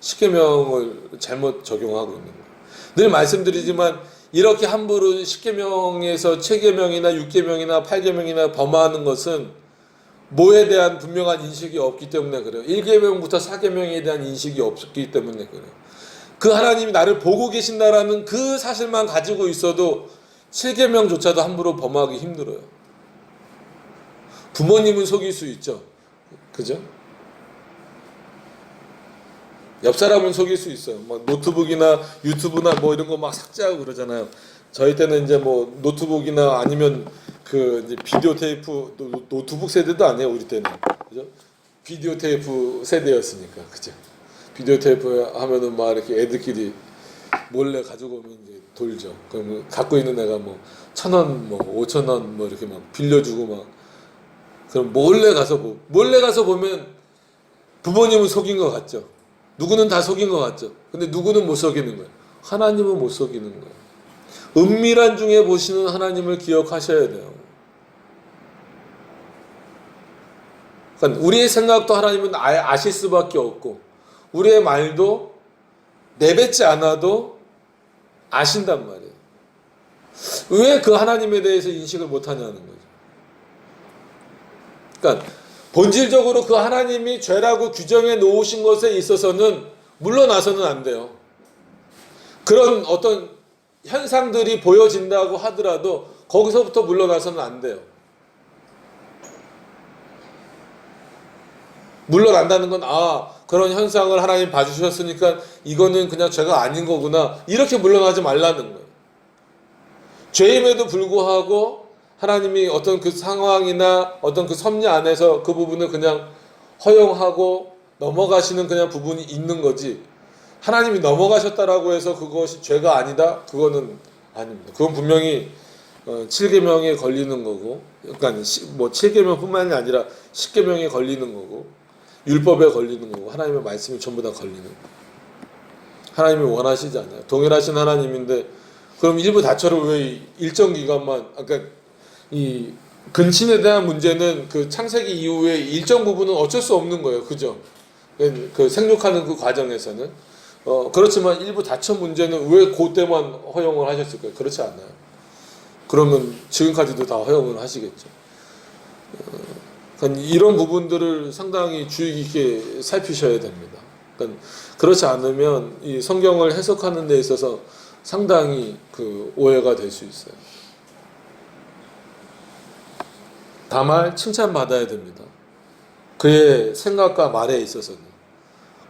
십계명을 잘못 적용하고 있는 거예요. 늘 말씀드리지만 이렇게 함부로 십계명에서 칠계명이나 육계명이나 팔계명이나 범하는 것은 뭐에 대한 분명한 인식이 없기 때문에 그래요. 1계명부터 4계명에 대한 인식이 없기 때문에 그래요. 그 하나님이 나를 보고 계신다라는 그 사실만 가지고 있어도 7계명조차도 함부로 범하기 힘들어요. 부모님은 속일 수 있죠. 그죠? 옆 사람은 속일 수 있어요. 막 노트북이나 유튜브나 이런 거 막 삭제하고 그러잖아요. 저희 때는 이제 노트북이나 아니면 이제 비디오 테이프, 노트북 세대도 아니에요, 우리 때는. 그죠? 비디오 테이프 세대였으니까. 그죠? 비디오 테이프 하면은 막 이렇게 애들끼리 몰래 가지고 오면 이제 돌죠. 그럼 갖고 있는 애가 1,000원, 5,000원 이렇게 막 빌려주고 막. 그럼 몰래 가서 보면 부모님은 속인 것 같죠. 누구는 다 속인 것 같죠. 근데 누구는 못 속이는 거예요. 하나님은 못 속이는 거예요. 은밀한 중에 보시는 하나님을 기억하셔야 돼요. 그러니까 우리의 생각도 하나님은 아실 수밖에 없고 우리의 말도 내뱉지 않아도 아신단 말이에요. 왜 그 하나님에 대해서 인식을 못하냐는 거죠. 그러니까 본질적으로 그 하나님이 죄라고 규정해 놓으신 것에 있어서는 물러나서는 안 돼요. 그런 어떤 현상들이 보여진다고 하더라도 거기서부터 물러나서는 안 돼요. 물러난다는 건 그런 현상을 하나님 봐주셨으니까 이거는 그냥 죄가 아닌 거구나 이렇게 물러나지 말라는 거예요. 죄임에도 불구하고 하나님이 어떤 그 상황이나 어떤 그 섭리 안에서 그 부분을 그냥 허용하고 넘어가시는 그냥 부분이 있는 거지, 하나님이 넘어가셨다라고 해서 그것이 죄가 아니다? 그거는 아닙니다. 그건 분명히 7계명에 걸리는 거고, 그러니까 7계명뿐만이 아니라 10계명에 걸리는 거고 율법에 걸리는 거고 하나님의 말씀이 전부 다 걸리는 거예요. 하나님이 원하시지 않아요. 동일하신 하나님인데 그럼 일부 다처를 왜 일정 기간만, 그러니까 이 근친에 대한 문제는 그 창세기 이후에 일정 부분은 어쩔 수 없는 거예요. 그죠? 그 생육하는 그 과정에서는 그렇지만 일부 다처 문제는 왜 그때만 허용을 하셨을까요? 그렇지 않아요. 그러면 지금까지도 다 허용을 하시겠죠. 그러니까 이런 부분들을 상당히 주의 깊게 살피셔야 됩니다. 그러니까 그렇지 않으면 이 성경을 해석하는 데 있어서 상당히 그 오해가 될 수 있어요. 다만 칭찬받아야 됩니다. 그의 생각과 말에 있어서는.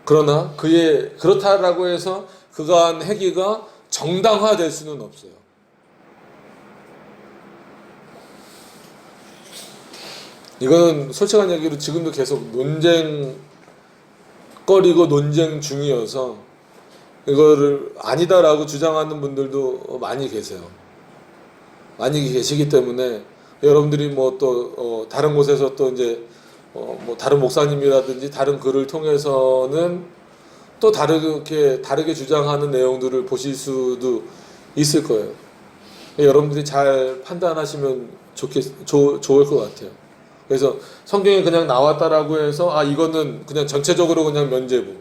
그러나 그렇다라고 해서 그가 한 행위가 정당화될 수는 없어요. 이거는 솔직한 얘기로 지금도 계속 논쟁거리고 논쟁 중이어서 이거를 아니다라고 주장하는 분들도 많이 계세요. 많이 계시기 때문에 여러분들이 또 다른 곳에서 또 이제 다른 목사님이라든지 다른 글을 통해서는 또 다르게 주장하는 내용들을 보실 수도 있을 거예요. 여러분들이 잘 판단하시면 좋을 것 같아요. 그래서 성경에 그냥 나왔다라고 해서 이거는 그냥 전체적으로 그냥 면죄부.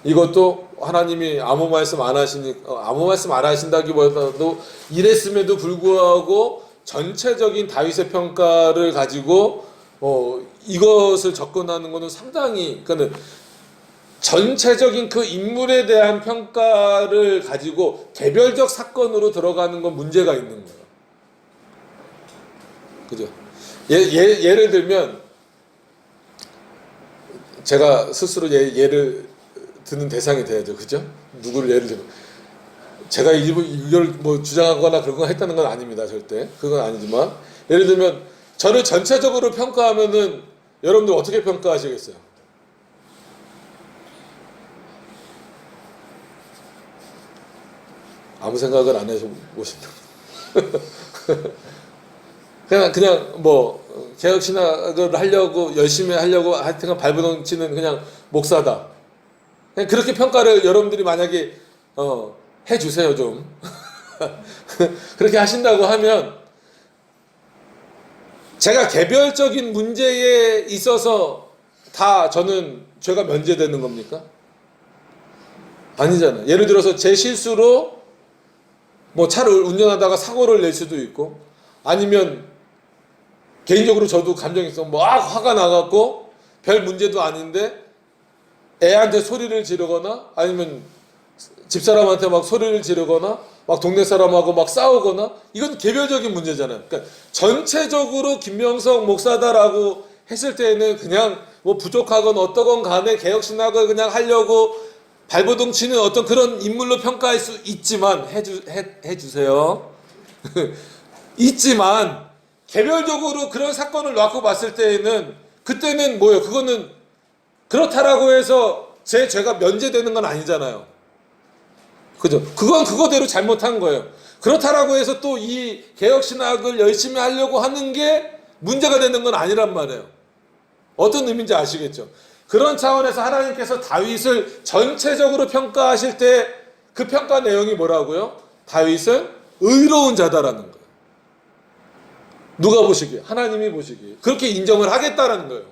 이것도 하나님이 아무 말씀 안 하신다기보다도 이랬음에도 불구하고 전체적인 다윗의 평가를 가지고 이것을 접근하는 것은 상당히, 그러니까 전체적인 그 인물에 대한 평가를 가지고 개별적 사건으로 들어가는 건 문제가 있는 거예요. 그죠? 예를 들면 제가 스스로 예를 드는 대상이 돼야죠. 그죠? 누구를 예를 들면 제가 이걸 뭐 주장하거나 그런 거 했다는 건 아닙니다. 절대. 그건 아니지만 예를 들면 저를 전체적으로 평가하면은 여러분들 어떻게 평가하시겠어요? 아무 생각을 안 해서 보신다. 그냥 뭐 개혁신학을 하려고 열심히 하려고 하여튼 발버둥 치는 그냥 목사다. 그냥 그렇게 평가를 여러분들이 만약에 해주세요 좀. 그렇게 하신다고 하면 제가 개별적인 문제에 있어서 다 저는 죄가 면제되는 겁니까? 아니잖아요. 예를 들어서 제 실수로 뭐 차를 운전하다가 사고를 낼 수도 있고 아니면 개인적으로 저도 감정이 있어 막 화가 나갖고 별 문제도 아닌데 애한테 소리를 지르거나 아니면 집사람한테 막 소리를 지르거나 막 동네 사람하고 막 싸우거나 이건 개별적인 문제잖아요. 그러니까 전체적으로 김명석 목사다라고 했을 때는 그냥 뭐 부족하건 어떠건 간에 개혁신학을 그냥 하려고 발버둥 치는 어떤 그런 인물로 평가할 수 있지만 해주세요. 있지만 개별적으로 그런 사건을 놓고 봤을 때에는 그때는 뭐예요? 그거는 그렇다라고 해서 제 죄가 면제되는 건 아니잖아요. 그죠? 그건 그거대로 잘못한 거예요. 그렇다라고 해서 또 이 개혁신학을 열심히 하려고 하는 게 문제가 되는 건 아니란 말이에요. 어떤 의미인지 아시겠죠? 그런 차원에서 하나님께서 다윗을 전체적으로 평가하실 때 그 평가 내용이 뭐라고요? 다윗은 의로운 자다라는 거예요. 누가 보시기에? 하나님이 보시기에. 그렇게 인정을 하겠다라는 거예요.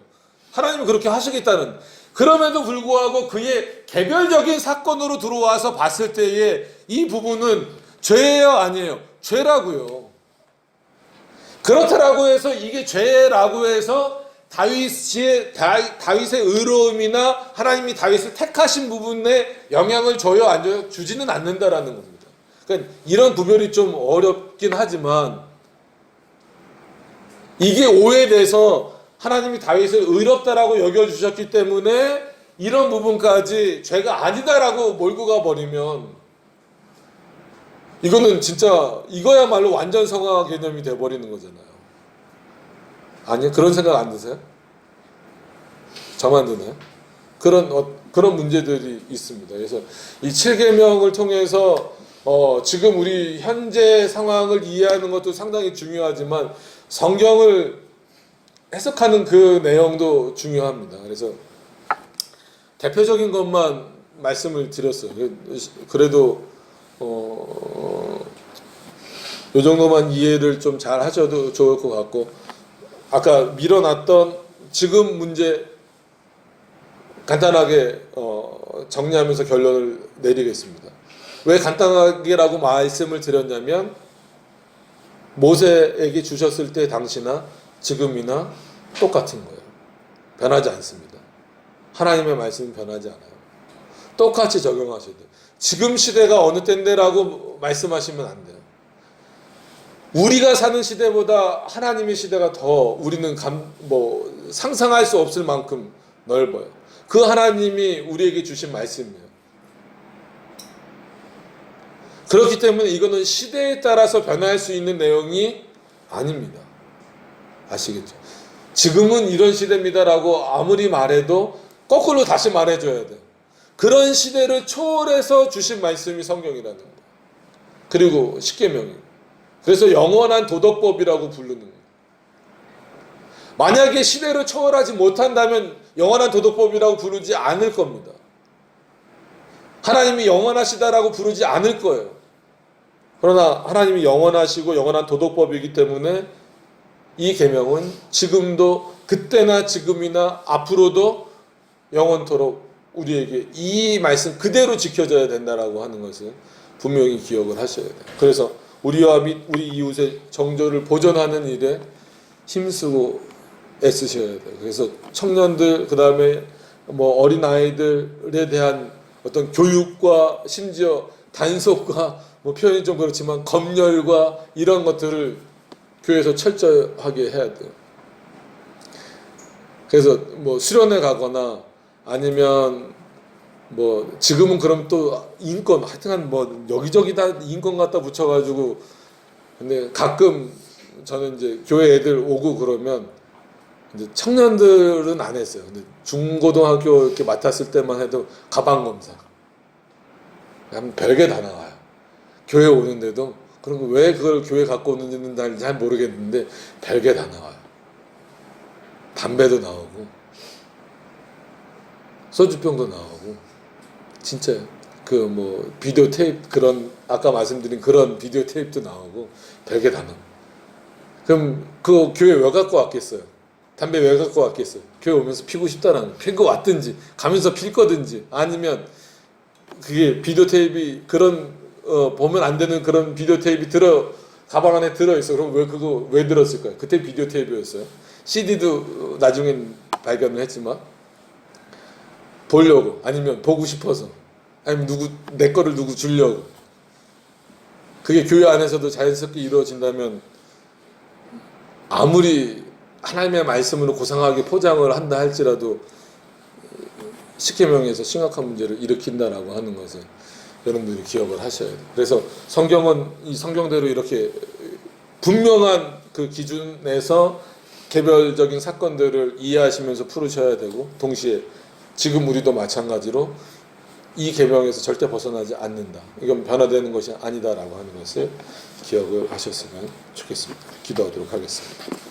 하나님은 그렇게 하시겠다는. 그럼에도 불구하고 그의 개별적인 사건으로 들어와서 봤을 때에 이 부분은 죄예요? 아니에요? 죄라고요. 그렇다라고 해서 이게 죄라고 해서 다윗의 의로움이나 하나님이 다윗을 택하신 부분에 영향을 줘요? 안 줘요? 주지는 않는다라는 겁니다. 그러니까 이런 구별이 좀 어렵긴 하지만 이게 오해돼서 하나님이 다윗을 의롭다라고 여겨주셨기 때문에 이런 부분까지 죄가 아니다라고 몰고 가버리면 이거는 진짜 이거야말로 완전 성화 개념이 돼버리는 거잖아요. 아니요? 그런 생각 안 드세요? 저만 드나요? 그런 문제들이 있습니다. 그래서 이 7계명을 통해서 지금 우리 현재 상황을 이해하는 것도 상당히 중요하지만 성경을 해석하는 그 내용도 중요합니다. 그래서 대표적인 것만 말씀을 드렸어요. 그래도 요 정도만 이해를 좀 잘 하셔도 좋을 것 같고 아까 밀어놨던 지금 문제 간단하게 정리하면서 결론을 내리겠습니다. 왜 간단하게라고 말씀을 드렸냐면 모세에게 주셨을 때 당시나 지금이나 똑같은 거예요. 변하지 않습니다. 하나님의 말씀은 변하지 않아요. 똑같이 적용하셔야 돼요. 지금 시대가 어느 때인데라고 말씀하시면 안 돼요. 우리가 사는 시대보다 하나님의 시대가 더 우리는 상상할 수 없을 만큼 넓어요. 그 하나님이 우리에게 주신 말씀이에요. 그렇기 때문에 이거는 시대에 따라서 변할 수 있는 내용이 아닙니다. 아시겠죠? 지금은 이런 시대입니다라고 아무리 말해도 거꾸로 다시 말해줘야 돼요. 그런 시대를 초월해서 주신 말씀이 성경이라는 거예요. 그리고 십계명이에요. 그래서 영원한 도덕법이라고 부르는 거예요. 만약에 시대를 초월하지 못한다면 영원한 도덕법이라고 부르지 않을 겁니다. 하나님이 영원하시다라고 부르지 않을 거예요. 그러나 하나님이 영원하시고 영원한 도덕법이기 때문에 이 계명은 지금도 그때나 지금이나 앞으로도 영원토록 우리에게 이 말씀 그대로 지켜져야 된다라고 하는 것을 분명히 기억을 하셔야 돼요. 그래서 우리와 및 우리 이웃의 정조를 보존하는 일에 힘쓰고 애쓰셔야 돼요. 그래서 청년들 그 다음에 뭐 어린 아이들에 대한 어떤 교육과 심지어 단속과 뭐 표현이 좀 그렇지만 검열과 이런 것들을 교회에서 철저하게 해야 돼요. 그래서 뭐 수련회 가거나 아니면 뭐 지금은 그럼 또 인권 하여튼간 뭐 여기저기 다 인권 갖다 붙여가지고 근데 가끔 저는 이제 교회 애들 오고 그러면 이제 청년들은 안 했어요. 근데 중고등학교 이렇게 맡았을 때만 해도 가방 검사. 별게 다 나와요. 교회 오는데도 그리고 왜 그걸 교회 갖고 오는지는 잘 모르겠는데 별게 다 나와요. 담배도 나오고 소주병도 나오고 진짜요. 그 뭐 비디오 테이프 그런 아까 말씀드린 그런 비디오 테이프도 나오고 별게 다 나와. 그럼 그 교회 왜 갖고 왔겠어요? 담배 왜 갖고 왔겠어요? 교회 오면서 피고 싶다는 거. 피고 왔든지 가면서 필 거든지 아니면 그게 비디오 테이프 그런 보면 안 되는 그런 비디오 테이프 가방 안에 들어 있어. 그럼 왜 그거 왜 들었을까요? 그때 비디오 테이프였어요. CD도 나중엔 발견을 했지만 보려고 아니면 보고 싶어서 아니면 내 거를 누구 주려고 그게 교회 안에서도 자연스럽게 이루어진다면 아무리 하나님의 말씀으로 고상하게 포장을 한다 할지라도 십계명에서 심각한 문제를 일으킨다라고 하는 것을 여러분들이 기억을 하셔야 돼요. 그래서 성경은 이 성경대로 이렇게 분명한 그 기준에서 개별적인 사건들을 이해하시면서 풀으셔야 되고 동시에 지금 우리도 마찬가지로 이 계명에서 절대 벗어나지 않는다. 이건 변화되는 것이 아니다라고 하는 것을 기억을 하셨으면 좋겠습니다. 기도하도록 하겠습니다.